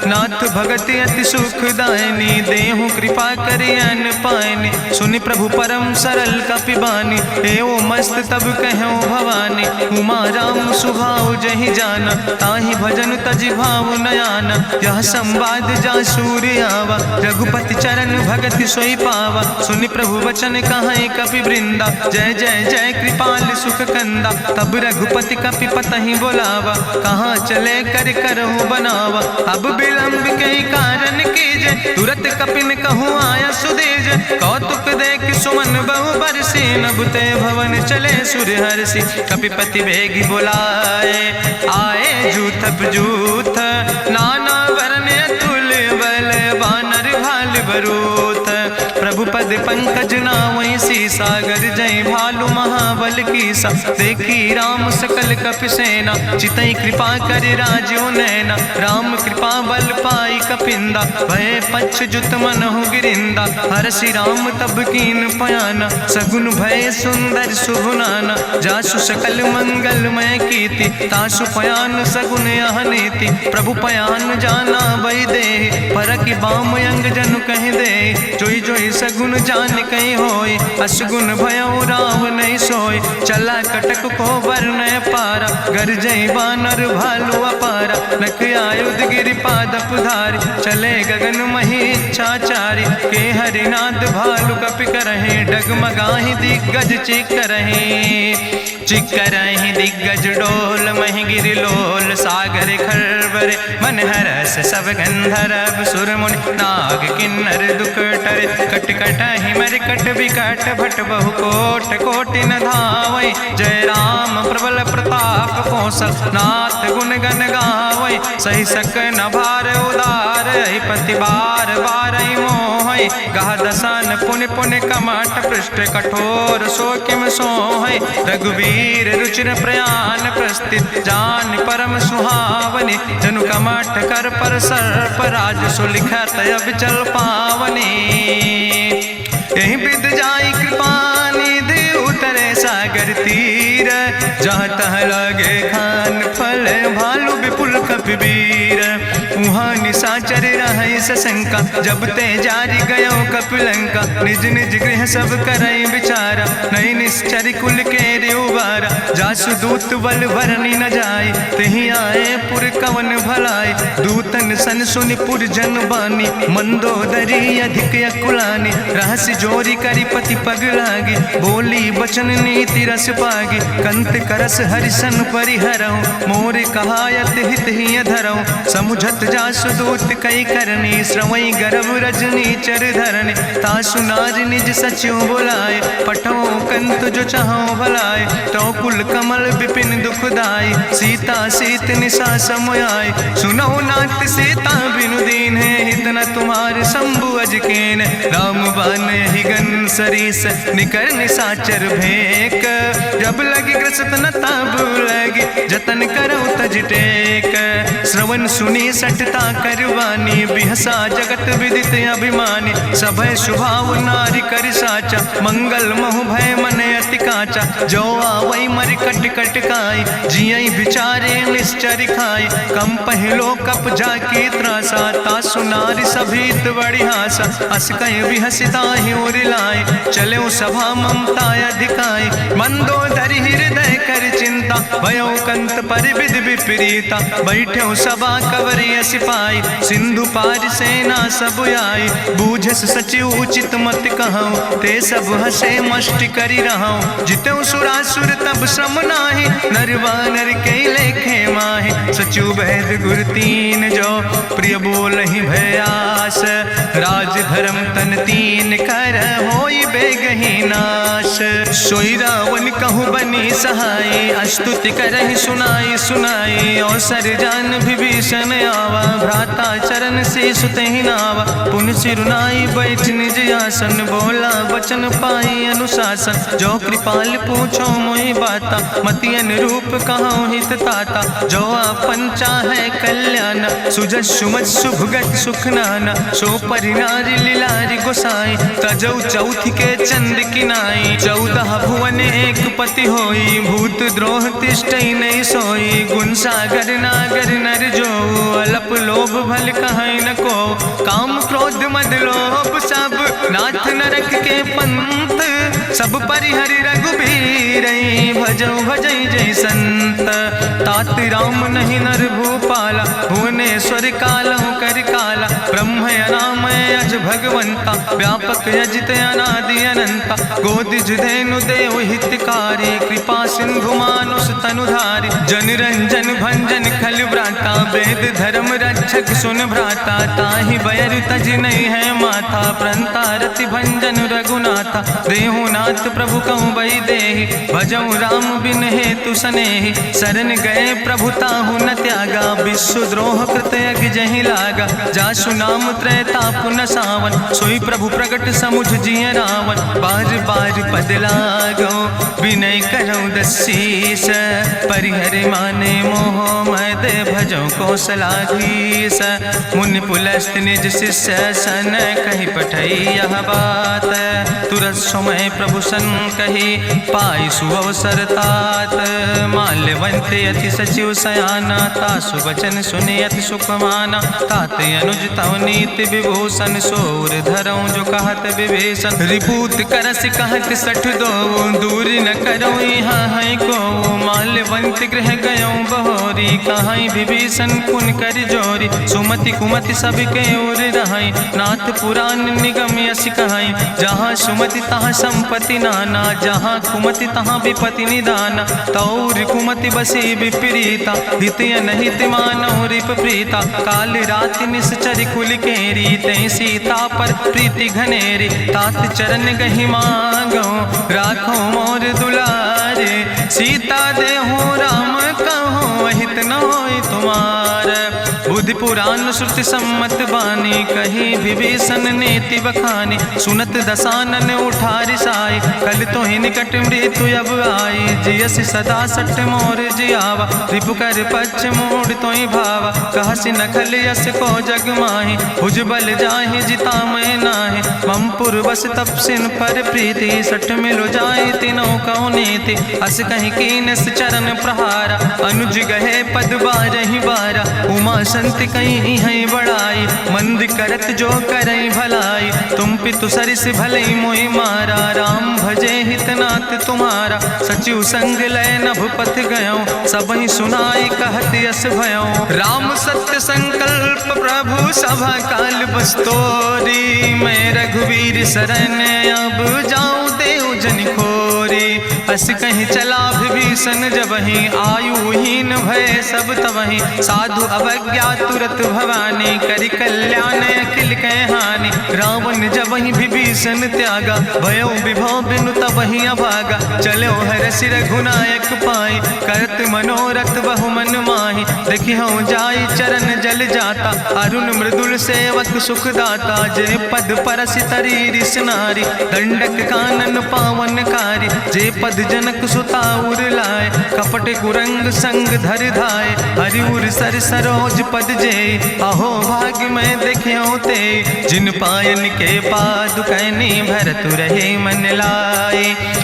नाथ भगति अति सुखदायनी, देहु कृपा करि अन पायनी। सुनि प्रभु परम सरल कपिबानी, एवं मस्त तब कहूँ भवानी। उमा राम सुभाव जहि जाना, ताहि भजन तजि भाव नयाना। यह संवाद जा सूर्य आवा, रघुपति चरण भगति सोई पावा। सुनि प्रभु वचन कहाई कपि वृंदा, जय जय जय कृपाल सुख कंदा। तब रघुपति कपि पतहि बोलावा, कहाँ चले कर करहु बनावा। अब विलंब के कारण कीजे, तुरत कपिन कहूँ आया सुदेज। कौतुक देख सुमन बहु बरसी, नभते भवन चले सूर्य हर्षि। कपिपति बेगी बुलाए, आए जूथ जूथ नाना वरने बरूथ। प्रभु पद पंकज नावै सागर जय भालु महाबल कीसा। देखी राम सकल कपि सेना चितई कृपा कर राजो नैना। राम कृपा बल पाई कपिंदा भय पच्छ जुत मनहु गिरिंदा। हरसि राम तब कीन पयाना सगुन भय सुंदर शुभ नाना। जासु सकल मंगलमय कीर्ति तासु पयान सगुन यह नीति। प्रभु पयान जाना बई दे परकि बाम अंग जनु कह दे। जोई जोई सगुन जान कहीं होय असगुन भयो राव नहीं सोय। चला कटक को वर्ण पारा गरजई बानर भालू अपारा। नख आयुध गिरि पादप धारी चले गगन मही इच्छाचारी। के हरिनाद भालु कपि करहि डगमगाहि दिग्गज चिकरहि। चिकरहि दिग्गज डोल महि गिरि लोल सागर खरबर। मन हरस सब गंधर्व सुर मुनि नाग किन्नर दुख टरे। कट कटहि मरकट विकट भट बहु कोट कोटि न धावै। जय राम प्रबल प्रताप कौशल नाथ गुण गण गावै। सही सक न भार उदार पति बार बार मोहै। गह दसन पुनि पुनि कमठ पृष्ठ कठोर सो किम सोहै। रघुवीर रुचिर प्रयाण प्रस्थित जान परम सुहावनी। जनु कमठ कर पर सर्प राज सुलिखत अब चल पावनी। यही विद जाई कृपा निधि उतरे सागर तीर। जहाँ तह लगे खान फल भालू विपुल कपिवीर। उहाँ निशाचर रहै सशंका जब ते जारी गयो कपिलंका। निज निज गृह सब करई विचारा नहीं निश्चर कुल के उबारा। जासु दूत बल भरनी न जाय तेहि आए पुर कवन भलाई। दूतन सन सुनि पुर जन बानी मंदोदरी अधिक अकुलानी। रहस्य जोरी करी पति पग लागी बोली बचन नीति रस पागी। कंत करस हरिसन परिहरऊँ मोर कहायत हित ही धरऊँ। समुझत जासु दूत कई करनी श्रवई गर्भ रजनी चर धरनी। तासु नाज निज सचिव बुलाए पठो कंत जो चाहो भलाए। तो कुल कमल विपिन दुखदाई सीता सीत निशा समयाय। सुनो नाथ सीता बिनु दीन है हित न तुम्हार शंभु अजकेन। राम बान ही गन सरीस निकर निशाचर भेक। जब लगी ग्रसत न तब लगी जतन करो तज टेक। श्रवण सुनी सटता करवानी बिहसा जगत विदित अभिमानी। सभय स्वभाव नारी कर साचा मंगल महु भय मन अति काचा। जो आवै मर कट कट काई जियई बिचारे निश्चर खाई। कम पहलो कप जाकी त्रासा तासु नारी सभीत बड़ी हासा। अस कहीं बिहसिता ही उरिलाए चले सभा ममता अधिकाई। मंदोदरी हृदय कर चिंता भयो कंत पर विधि विपरीता। बैठो सभा कवरिय सिपाही सिंधु पार सेना सब आई। बूझस सचिव उचित मत कहूँ ते सब हसे मष्टि करी रहूँ। जितऊ सुरासुर तब श्रम नाही नर वानर के लेखे माहे। सचिव वैद गुर तीन जो प्रिय बोल ही भयास। राज धर्म तन तीन कर होई बेगही नाश। सोई रावण कहूँ बनी सहाय अस्तुति करहि सुनाई सुनाई। अवसर जान विभीषण आवा भ्राता चरण से सुतहि नावा। पुन सिरुनाई बैठ निज आसन बोला वचन पाई अनुशासन। जो कृपाल पूछो मोहि बाता मति अनुरूप कहूँ हित ताता। जो आपन चाहे कल्याण सुजस सुमत सुभगत सुख नाना। सो परिनारी लीलारी गोसाई तजौ चौथ के चंद किनाई। 14 भुवन एक पति होई भूत द्रोह तिष्ठई नहीं सोई। गुण सागर नागर नर जो अलप लोभ भल कहीं न को। काम क्रोध मद लोभ सब नाथ नरक के पंथ। सब परिहरि रघुबीर भजौ भजै जय संत। तात राम नहीं नर भूपाला भुवनेश्वर कालहु कर काला। ब्रह्म अनामय अज भगवंता व्यापक अजित अनादि अनंता। गोदिज धेनु देव हितकारी कृपा सिंधु मानुष तनुधारी। जन रंजन भंजन खल व्राता वेद धर्म रक्षक सुन भ्राता। ताहि बैर तज नहीं है माथा प्रंता रति भंजन रघुनाथा। देहु नाथ प्रभु कहूँ बई देहि भजऊ राम बिन हेतु सनेहि। शरण गए प्रभु ताहु न त्यागा विश्व द्रोह कृत अग जहि लागा। जासु नाम त्रैता पुन सा पावन, सोई प्रभु प्रगट समुझ जिय रावण। बार बार पद लागो विनय करौ दसीस, परिहर माने मोह मद भजो कौशलाधीश। मुनि पुलस्त निज शिष्य सन, कहि पठई यह बात। तुरत समय प्रभु सन कही, पाई सुअवसर तात। माल्यवंत अति सचिव सयाना, तासु वचन सुनि अति सुख माना। तात अनुज तव नीति विभूषण, सोर धरौ जो कहत विभीषण। रिपूत करस कहत सठ दो, दूर न करो यहाँ है को। माल्यवंत गृह गयो बहोरी, कहाई विभीषण पुन कर जोरी। सुमति कुमति सबके ओर रहाई, नाथ पुराण निगम यश कहाई। जहाँ सुमति तहाँ संपत्ति नाना, जहाँ कुमति तहाँ विपत्ति निदाना। तौर कुमति बसी विपरीता, हित अनहित मानव रिप प्रीता। काल रात निश्चर कुल केरी, तै सीता पर प्रीति घनेरी। तात चरण गहि मांगो, राखो मोर दुलारे। सीता देहो राम कहो, अहित न होय तुम्हार। बुद्धि पुराण श्रुति सम्मत बानी, कही विभीषण नीति बखानी। सुनत दसानन उठारि साई, कल तो ही निकट मृत्यु अब आई। जियस सदा सट मोर जियावा, रिपु कर पक्ष मोड़ तो ही भावा। कहसि नखल यस को जग माहि, भुज बल जाहि जिता मैं नाहि। मम पुरबस तपसिन पर प्रीति, सठ मिलो जाहि तिनौ कौ नीति। अस कहि कीनस चरण प्रहारा, अनुज गहे पद बारहि बारा। उमा संति कहीं है बड़ाई, मंद करत जो करई भलाई। तुम पितु सरिस भलई मोहि मारा, राम भजे हितनाथ तुम्हारा। सचिव संग लय नभ पथ गयो, सबहि सुनाई कहत यस भयो। राम सत्य संकल्प प्रभु सभा काल बस्तोरी। मैं रघुवीर शरण अब जाऊं देव जन खोरी। अस कहीं चला विभीषण जबहि, आयुहीन भय सब तबहि। साधु अवज्ञा तुरत भवानी, करि कल्याण अखिल कै हानि। रावण जबहि विभीषण त्यागा, भयो विभव बिनु तबहि अभागा। चलो हरषि रघुनायक पाई, करत मनोरथ बहु मन माहि। देखियो जाई चरण जल जाता, अरुण मृदुल सेवक सुख दाता। जे पद परसि तरी रिस नारी, दंडक कानन पावन कारी। जे पद जनक सुता उर लाए, कपट कुरंग संग धर धाय। हरिउर सर सरोज पद जे, अहो भाग्य मैं देखियो ते। जिन पायन के पादुकैनी, भरत रहे मन लाए।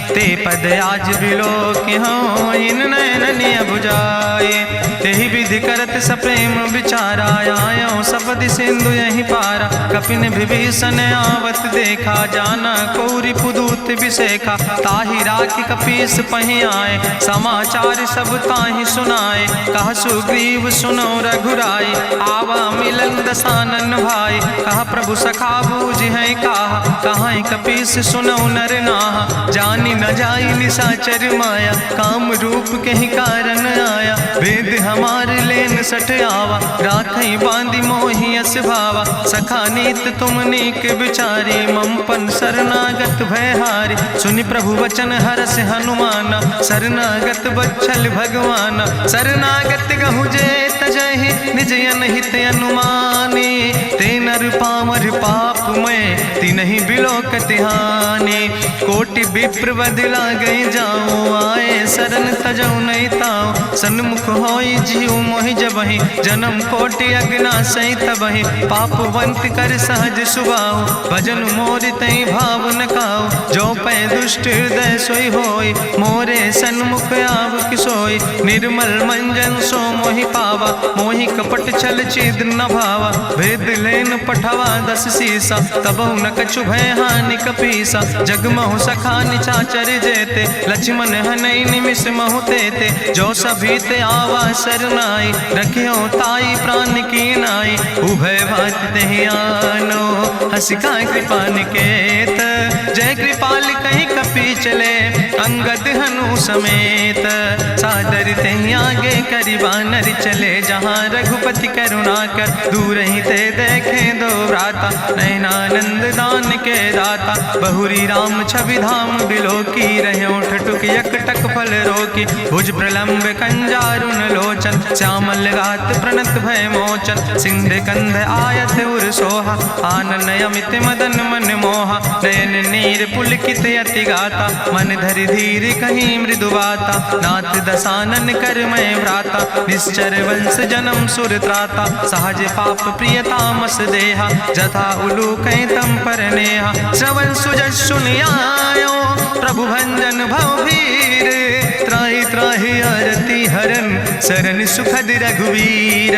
ते पद आज बिलोक हो, इन नयन बुझाए। तेहि विधि करत सप्रेम विचारा, आयो सपदि सिंधु यही पारा। कपिन विभीषण आवत देखा, जाना कौरि पुदूत विसेखा। ताहि राखि कपीस पहि आए, समाचार सब ताहि सुनाए। कहा सुग्रीव सुनो रघुराई, आवा मिलन दसानन भाई। कहा प्रभु सखा बूझ है कहा, कहाँ कपीस सुनो नर नाहा। जानी न जाई निशाचर माया, काम रूप के ही कारण आया। वेद हमार लेन सठ आवा, राखई बांधी मोहि यस भावा। सखा नीत तुम नीक विचारी, मम पन शरणागत भयहारी। सुनि प्रभु वचन हरस हनुमाना, शरणागत बच्छल भगवाना। शरणागत गहु जे तजहि, निज अनहित अनुमानी। ते नर पामर पाप में, तिन्हि बिलोकति हानि। कोटि विप्र बदला गई जाऊं, आए शरण तजौ नहीं ताऊं। सन्मुख होई जीव मोहि जबहि, जन्म कोटि अगना सही तबहि। पापवंत कर सहज सुभाऊ, भजन मोर तई भाव न काऊ। जो पै दुष्ट हृदय सोई होई, मोरे सन्मुख आव किसोई। निर्मल मंजन सो मोहि पावा, मोहि कपट छल छिद्र न भावा। भेद लेन पठवा दस सीसा, तबहु न कछु भय हानि कपीसा। जगमहु सखा निचाचर जेते, लक्ष्मण हनई निमिष महु तेते। जो सभी ते आवा सरनाई, रखियो ताई प्राण की नाई। उभय भात तेहि आनो, हसिका कृपा निकेत। जय कृपाल कहीं कपी चले, अंगद हनु समेत। सादर ते आगे करी बानर चले जहाँ रघुपति करुणा कर। दूर ही ते देखे दो भ्राता नयनानंद दान के दाता। बहुरी राम छवि धाम बिलोकी रहे ठटुक यकटक फल रोकी। भुज प्रलंब कंजारुन लोचन श्यामल गात प्रणत भय मोचन। सिंध कंध आयत उर सोहा आनन अमित मदन मन मोहा। नयन नीर पुलकित अति गाता मन धरि धीर कहीं मृदु बाता। नाथ दसानन कर मैं भ्राता निश्चर वंश जन्म सुर त्राता। सहज पाप प्रियतामस देहा जथा उलूक तम पर नेहा। श्रवण सुजस सुनियायो प्रभु भंजन भवभीर। त्राहि त्राहि आरती हरन शरण सुखद रघुवीर।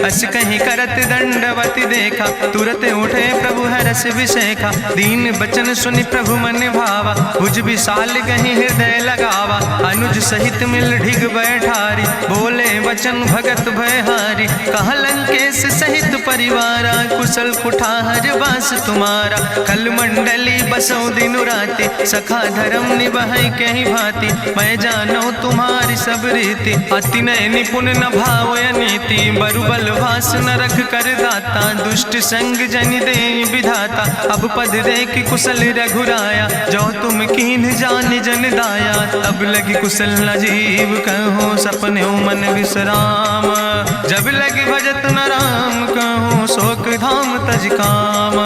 अस कहीं करत दंडवती देखा तुरत उठे प्रभु हरस विशेखा। दीन बचन सुनि प्रभु मन भावा भुज विशाल कहीं हृदय लगावा। अनुज सहित मिल ढिग बैठारी बोले वचन भगत भयहारी। कहा लंकेश सहित परिवारा कुशल कुठार वास तुम्हारा। कल मंडली बसो दिनु राति सखा धर्म निभाई कहीं भांति। मैं जानो तुम्हारी सब रीति अति नय निपुण न भाव नीति। बरुबल भास न रख कर दाता दुष्ट संग जन दे विधाता। अब पद देख कुशल रघुराया जो तुम कीन जान जन दाया। तब लगी कुशल न जीव कहो सपने मन विश्राम। जब लगी भजत न राम कहो शोक धाम तज काम।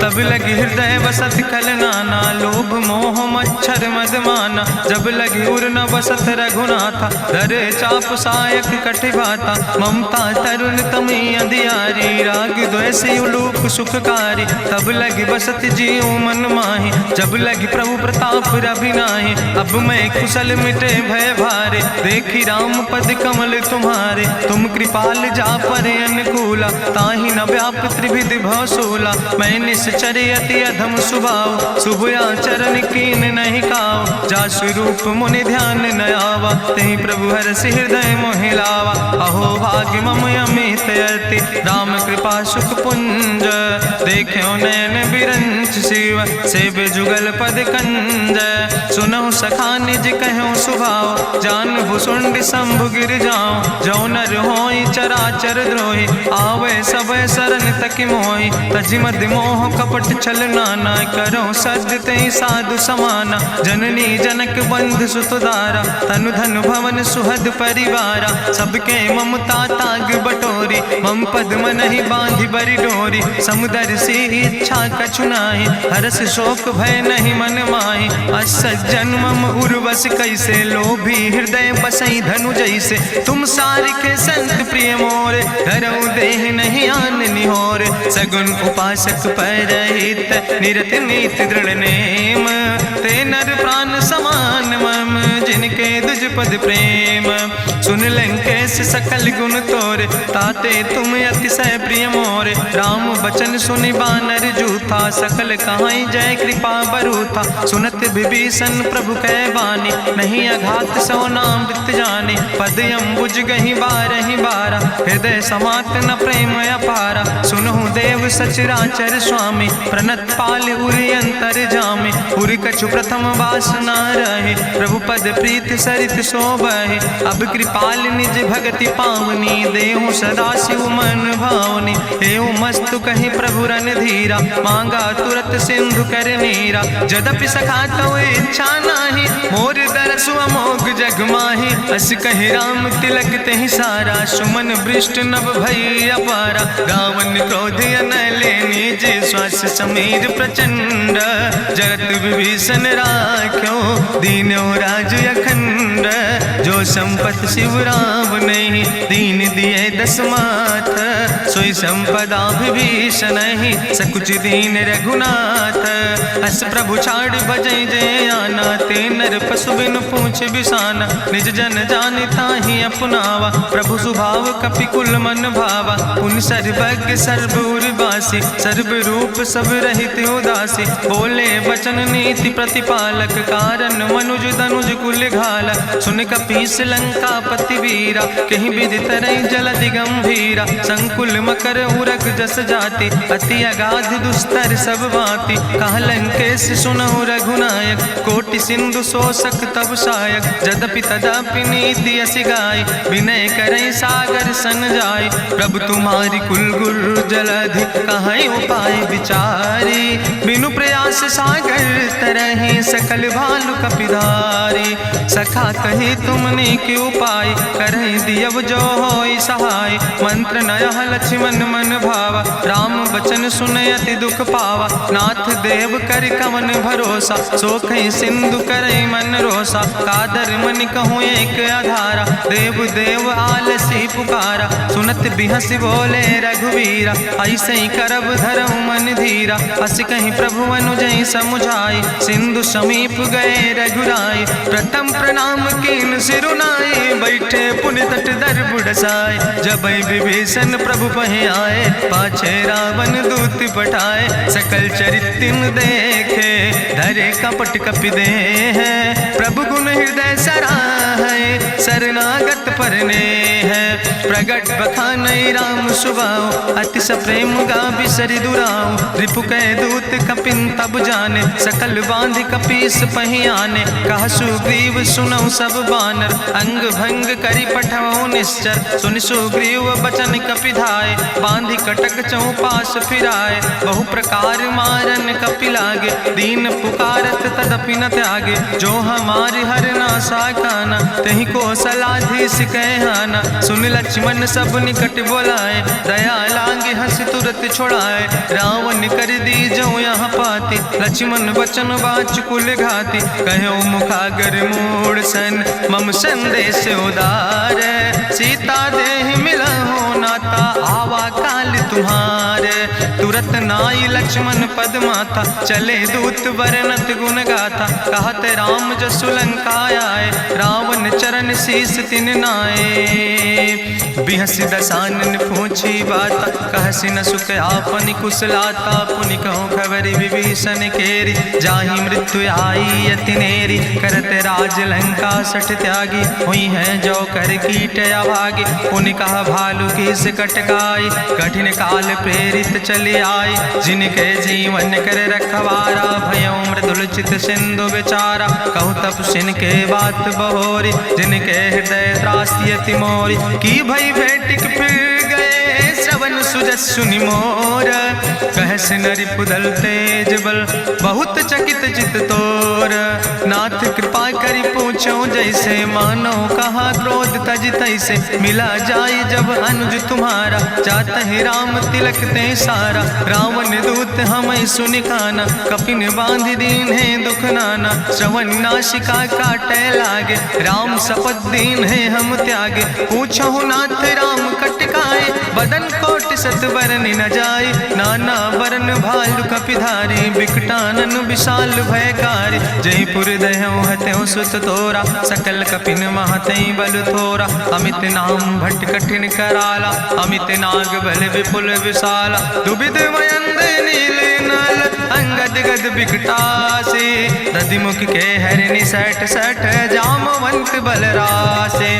तब लगी हृदय बसत कल नाना लोभ मोह मच्छर मदमाना। जब लगी उर न बसत रघुनाथा धरे चाप सायक कटिभाता। ममता तरुण तमी अधियारी राग द्वेष उलूक सुखकारी। तब लगी बसत जीव मन माही जब लगी प्रभु प्रताप रवि नाही। अब मैं कुशल मिटे भय भारे देखी राम पद कमल तुम्हारे। तुम कृपाल जा पर अनुकूला ताहि न व्याप त्रिविध भवसूला। मैं निश्चर अति अधम सुभाव शुभ आचरण कीन नहीं काव। जा स्वरूप मुनि ध्यान न आवा तेहि प्रभु हरसि हृदय मोहि लावा। अहो भाग्य मम अमित अति राम कृपा सुख पुंज। देखो नयन बिरंच शिव सेव जुगल पद कंज। सुनहु सखा निज कहूँ सुभाव जान भुसुंड शंभु गिर जाऊं। जो नर होई चराचर द्रोही आवे सब शरण तक मोहि। तज मद मोह कपट छल नाना करो सद तेहि साधु समाना। जननी जनक बंधु सुतदारा तनु धन भवन सुहद परिवारा। सबके ममता ताग बटोरी मम पद मनहि बांधि बरि डोरी। समुदर सी इच्छा कछु नाही हरस शोक भय नहीं मन माही। असज्जन मम उर्वश कैसे लोभी हृदय बसई धनु जैसे। तुम सारिके संत प्रिय मोरे धरऊ देह नहीं आन निहोर। सगुन उपासक परहित निरत नीत दृढ़ नेम। ते नर प्राण समान मम जिनके दुज पद प्रेम। सुन लंकेश सकल गुण तोरे ताते तुम अतिशय प्रिय मोरे। राम बचन सुनि बानर जूथा सकल कहाई जय कृपा बरूथा। सुनत विभीषण प्रभु कै बानी नहीं अघात सो नाम वित जानी। पद अम्बुज गहि बारहि बारा हृदय समात न प्रेम अपारा। सुनहु देव सचराचर स्वामी प्रणत पाल उरि अंतर जामी। उरि कछु प्रथम वासना रहे प्रभु पद प्रीत सरित शोभहि। अब कृपाल निज भगति पावनी देहु सदा शिव मन भावनी। एवं मस्तु कहि प्रभु रन धीरा मांगा तुरत सिंधु कर नीरा। जदपि सखा तो इच्छा नाही मोर दरसु अमोघ जग माही। अस कहि राम तिलक तेहि सारा सुमन वृष्ट नभ भई अपारा। गावन क्रोध अनले निज श्वास समीर प्रचंड। जगत विभीषण राख्यो दीनो राज अखंड। जो संपत शिव राम नहीं दीन दिए दस माथ। सोई संपदा विभीषण नहीं सकुच दीन रघुनाथ। अस प्रभु छाड़ भजई जय आना ते नर पशु बिन पूछ बिसाना। निज जन जानि ताहि अपनावा प्रभु स्वभाव कपि कुल मन भावा। उन सर्वज्ञ सर्व उर्वासी सर्व रूप सब रहित उदासी। बोले वचन नीति प्रतिपालक कारण मनुज तनुज कुल घाला। सुन कपीस लंका पति वीरा कहीं विधि तरई जलधि गंभीरा। संकुल मकर उरग जस जाति अति अगाध दुस्तर सब भांति। कहा लंकेश सुनहु रघुनायक कोटि सिंधु सिंधु शोषक तब सायक, जदपि तदपि नीति अस गाय, विनय करई सागर सन जाय। प्रभु तुम्हारी कुल गुरु जलधि, कहीं उपाय विचारी, बिनु प्रयास सागर तरहि, सकल भालु कपिधारी। सखा कही तुमने के उपाय, करहि दियव जो होई सहाय। मंत्र नयह लक्ष्मण मन भावा, राम बचन सुनय अति दुख पावा। नाथ देव कर कवन भरोसा, सोखई सिंधु करई मन रोसा। कादर मन कहूँ एक आधारा, देव देव आलसी पुकारा। सुनत बिहस बोले रघुवीरा, ऐसे ही करब धरऊ मन धीरा। अस कहीं प्रभु अनुजय समुझाई, सिंधु समीप गए रघुराई। प्रथम प्रणाम कीन सिरुनाई, बैठे पुनि तट दर बुढ़साए। जब विभीषण प्रभु पहे आए, पाछे रावण दूत पठाए। सकल चरित्र देखे, धरे कपट कपि दे है। प्रभु गुण हृदय सराहै, शरणागत परने है। प्रगट बखानई राम सुभाऊ, अति सप्रेम गा बिसरि दुराऊ। रिपु कह दूत कपिन तब जाने, सकल बांध कपीस पहि आने। कहा सुग्रीव सुनऊ सब बानर, अंग भंग करि पठवऊ निश्चर। सुनि सुग्रीव बचन कपिधाय, बांधि कटक चौपास फिराए। बहु प्रकार मारन कपि लागे, दीन पुकारत तदपि न त्यागे। जो हमारे हर नासा खाना, तहि को सलाधीस कहना। सुन लक्ष्मण सब निकट बोलाए, दया लागे हंस तुरत छोड़ाए। रावण कर दी जो यहाँ पाती, लक्ष्मण बचन बाच कुल घाती। कहो मुखागर मूड़ सन, मम संदेश उदार। सीता देह मिला हो नाता, आवा काल तुम्हारे। तुरत नाई लक्ष्मण पद माथा, चले दूत वर्णत गुण गाथा। कहत राम जसु लंका आए, रावण चरण शीस तिन नाए। बिहस दसानन पूछी बाता, कहसि न सुख आपन कुशलाता। पुनि कहूँ खबरि विभीषण केरी, जाहि मृत्यु आई अति नेरी। करत राज लंका सठ त्यागी, हुई है जो कर कीट अभागी। पुनि कहा भालू किस कटकाई, कठिन काल प्रेरित चले आई। जिनके जीवन कर रखवारा, भयों मृदुल चित सिंधु बेचारा। कहु तप सिन के बात बहोरी, जिनके हृदय त्रासी अति मोरी। की भई भेटिक फिर गए, श्रवण सुजस सुनि मोर। कहस नरि पुदल तेज बल, बहुत चकित चित तोर। नाथ कृपा करि पूछो जैसे, मानो कहा क्रोध तज तैसे। मिला जाय जब अनुज तुम्हारा, जातहि राम तिलक ते सारा। रावण दूत हमें सुनि काना, कपिन बांध दीन है दुख नाना। श्रवण नासिका काटे लागे, राम शपथ दीन है हम त्यागे। पूछो नाथ राम कटकाए, बदन कोट सत बरन न जाए। नाना बरन भालु कपिधारी, बिकटानन विशाल भयकारी। जयपुर दह्यों हत्यों सुत तोरा, सकल कपिन महतई बल थोरा। अमित नाम भट्ट कठिन कराला, अमित नाग बल विपुल विशाला। दुबिध मयंद नील नल, अंगद गद बिकटासे। दधिमुख के हरिणि सठ सठ, जामवंत बलरासे।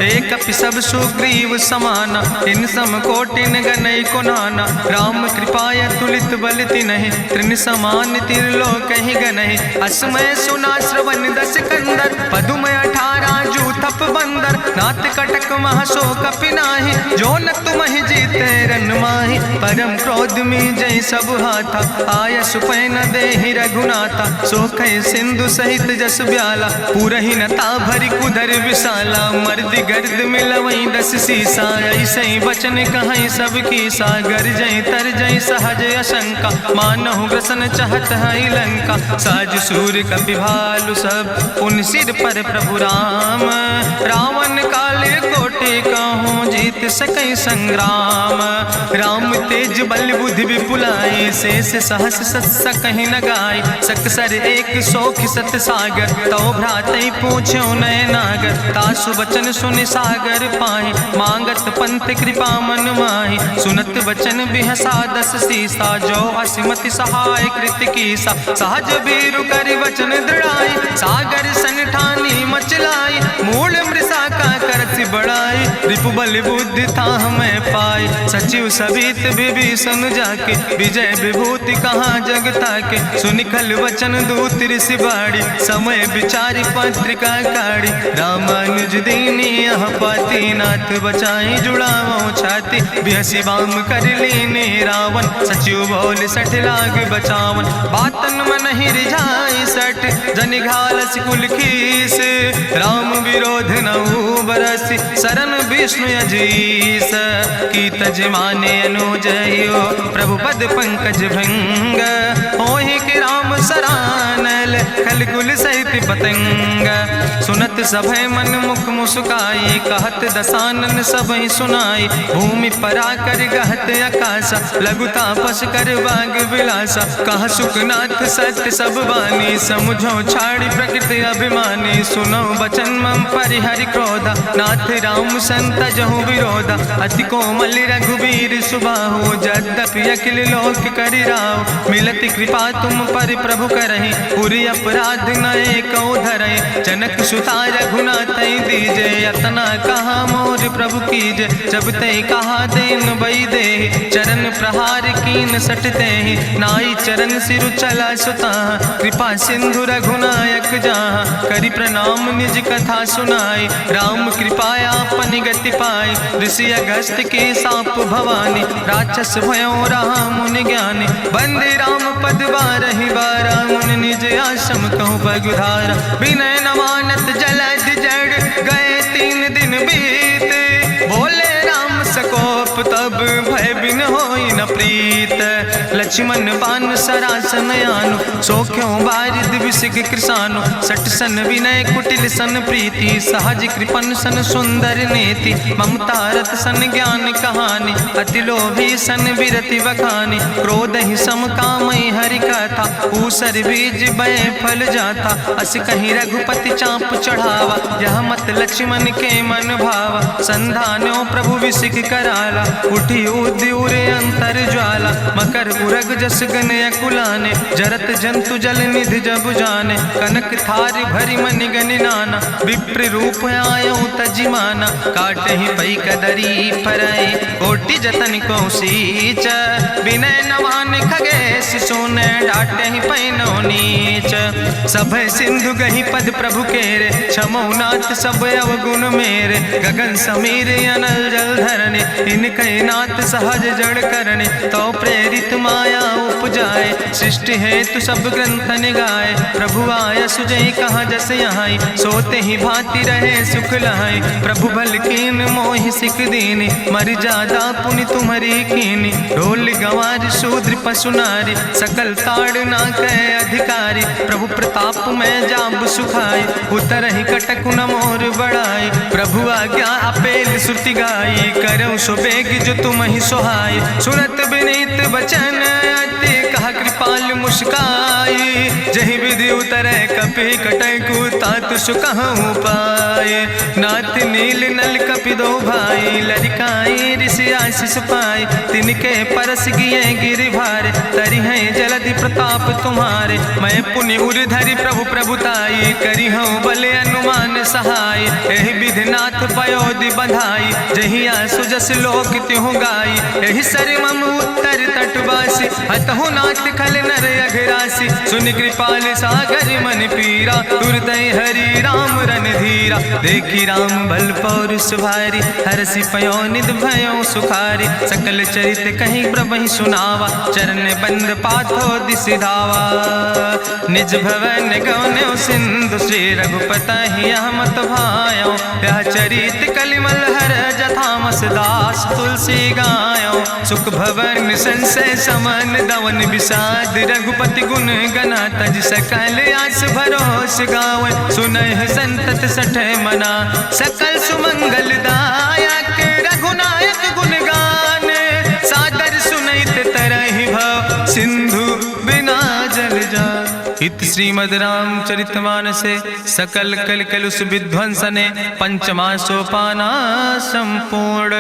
एक कपि सब सुग्रीव समाना, इन सम कोटिन गनई को नाना। राम कृपाय तुलित बल तिनहि, त्रिन समान तिरलोक ही गनहि। असमय सुना श्रवण दस कंदर, पदुमय 18 जू थप बंदर। नाथ कटक महसो कपि नाही, जो न तुमहि जीते रन माही। परम क्रोध में जय सब हाथा, आय सुपै न देहि रघुनाथा। सोखै सिंधु सहित जस ब्याला, पूरहि न ता भरि कुधर विशाला। मर्दि गर्द मिलवई 10 सीसा, ऐसे बचन कहई सब कीसा। गर जय तर जय सहज अशंका, मानहु ग्रसन चाहत है लंका। साज सूर कपि भालु सब, पुन सिर पर प्रभु राम। रावण काले कोटि कहूँ, जीत सकई संग्राम। राम तेज बल बुद्धि विपुलाई, शेष सहस सत सकहि न गाय। सकसर एक सोख सत सागर, तो भ्रातई पूछो नय नागर। तासु बचन सुनि सागर पाहि, मांगत पंथ कृपा मन माहि। सुनत बचन बिहसा 10 सीसा, जो असिमति सहाय कृत कीसा। सहज बीरु कर वचन दृढ़ाई, सागर सन ठानी मचलाई। मूल मृषा का करसि बड़ाई, रिपु बल बुद्धि था हमें पाई। सचिव सबित विभीषण जाके विजय विभूति कहाँ जगता के। सुनिखल वचन दूत ऋषि बाड़ी समय विचारी पत्रिका काढ़ी। रामानुज दीनी यह पाती नाथ बचाई जुड़ावो छाती। बिहसी बाम कर लीने रावण सचिव बोल सठ लाग बचावन। बातन मन ही रिझाई सठ जनि घालस कुल खीस। राम विरोध नहु बरसि शरण विष्णु अजीस। की तज माने अनुजयो प्रभु पद पंकज भंग। होहि कि राम सरानल खल कुल सहित पतंग। सुनत सभय मन मुख मुस्काई कहत दसानन सबहि सुनाई। भूमि परा कर गहत आकाशा लघु तापस कर बाग विलासा। कहा सुखनाथ सत्य सब बानी समुझो छाड़ी प्रकृति अभिमानी। सुनो बचन मम परिहरि क्रोधा नाथ राम संत जहु विरोधा। अति कोमल रघुबीर सुबाहु यद्यपि अखिल लोक करि राव। मिलति कृपा तुम पर प्रभु करहि पुरि अपराध न एको धरहि। जनक सुता रघुनाथ दीजे यतना कहा मोर प्रभु कीजे। जब ते कहा देन बई दे चरण प्रहार कीन सटते। नाई चरण सिरु चला सुता कृपा सिंधु रघुनायक जहाँ। करि प्रणाम निज कथा सुनाई राम कृपाया अपनी गति पाई। ऋषि अगस्त के साप भवानी राक्षस भयो रहा मुनि ज्ञानी। बंदे राम पद बारहि बारा मुनि निज आश्रम कहूँ पगुधारा। विनय न मानत जलद जड़ गए 3 दिन बीते। बोले राम सकोप तब भय बिन होई न प्रीत। लक्ष्मण बान सरासन आनु सो क्यों बारिद विसिग कृसानु। सठ सन विनय कुटिल सन प्रीति सहज कृपन सन सुंदर नीति। ममता रत सन ज्ञान कहानी अति लोभी सन विरति बखानी। क्रोध ही सम कामई हरि कथा ऊसर बीज बय फल जाता। अस कहीं रघुपति चाप चढ़ावा यह मत लक्ष्मण के मन भावा। संधान्यो प्रभु विसिक कराला उठी उद्यूर अंतर ज्वाला। मकर उरग जस गन अकुलाने जरत जंतु जल निधि जब जाने। कनक थार भरी मनि गनि नाना विप्र रूप आयो तजिमाना। काटे ही पई कदरी फरई कोटि जतन को सींच। विनय नवान खगेश सोने डाटे ही पैनो नीच। सब सिंधु गही पद प्रभु केरे क्षमो नाथ सब अवगुण मेरे। गगन समीर अनल जल धरने इनके नाथ सहज जड़ करने। तो प्रेरित माया उपजाए सृष्टि हेतु सब ग्रंथ निगाए। प्रभु आय सुजई कहाँ जस यहाँ सोते ही भांति रहे सुख लहाई। प्रभु भल कीन मोहि सिख दीनी मर जादा पुनि तुम्हारी कीनी। ढोल गंवार शूद्र पशु नारी सकल ताड़ ना कह अधिकारी। प्रभु प्रताप में जाब सुखाई उतर ही कटक न मोर बढ़ाई। प्रभु आज्ञा अपेल श्रुति गाई करऊँ सुबेग जो तुम ही सोहाई। सुनत विनीत वचन अति कहा कृपाल मुस्काई। जही विधि उतरे कपि कटकु तात सुकहु पाए। नाथ नील नल कपि दो भाई लरिकाई ऋषि आशीष पाए। तिनके परस गिए गिरि भारे तरि है जलधि प्रताप तुम्हारे। मैं पुनि उर धरि प्रभु प्रभुताई करी हूँ बले अनुमान सहाय। एहि विधि नाथ पयोधि बधाई जहिया सुजस लोक त्यों गाई। एहि सर मम उत्तर तटवासी हतहु नाथ खल नर अघरासी। सुन कृपाल सागर मन पीरा तुरत हरि राम रन धीरा। देखी राम बल पौरुष भारी हरसि पयो निध भयो सुखारी। सकल चरित कहीं प्रभु सुनावा चरण बंद पाथो दिस धावा। निज भवन गौन्यो सिंधु श्री रघुपति यह मत भायो। यह चरित कलिमल हर जथामस दास तुलसी गायो। सुख भवन संशय समन दवन विषाद रघुपति गुण गना तज सकल आस भरोस गावे। सुनहि संतत सठ मना सकल सुमंगल दायक रघुनायक गुण गान। सादर सुनैत तरहि भव सिंधु बिना जल जा। इत श्रीमद् रामचरितमानसे सकल कलकलुष विध्वंसने पंचमा सोपाना संपूर्ण।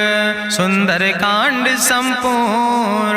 सुंदर कांड संपूर्ण।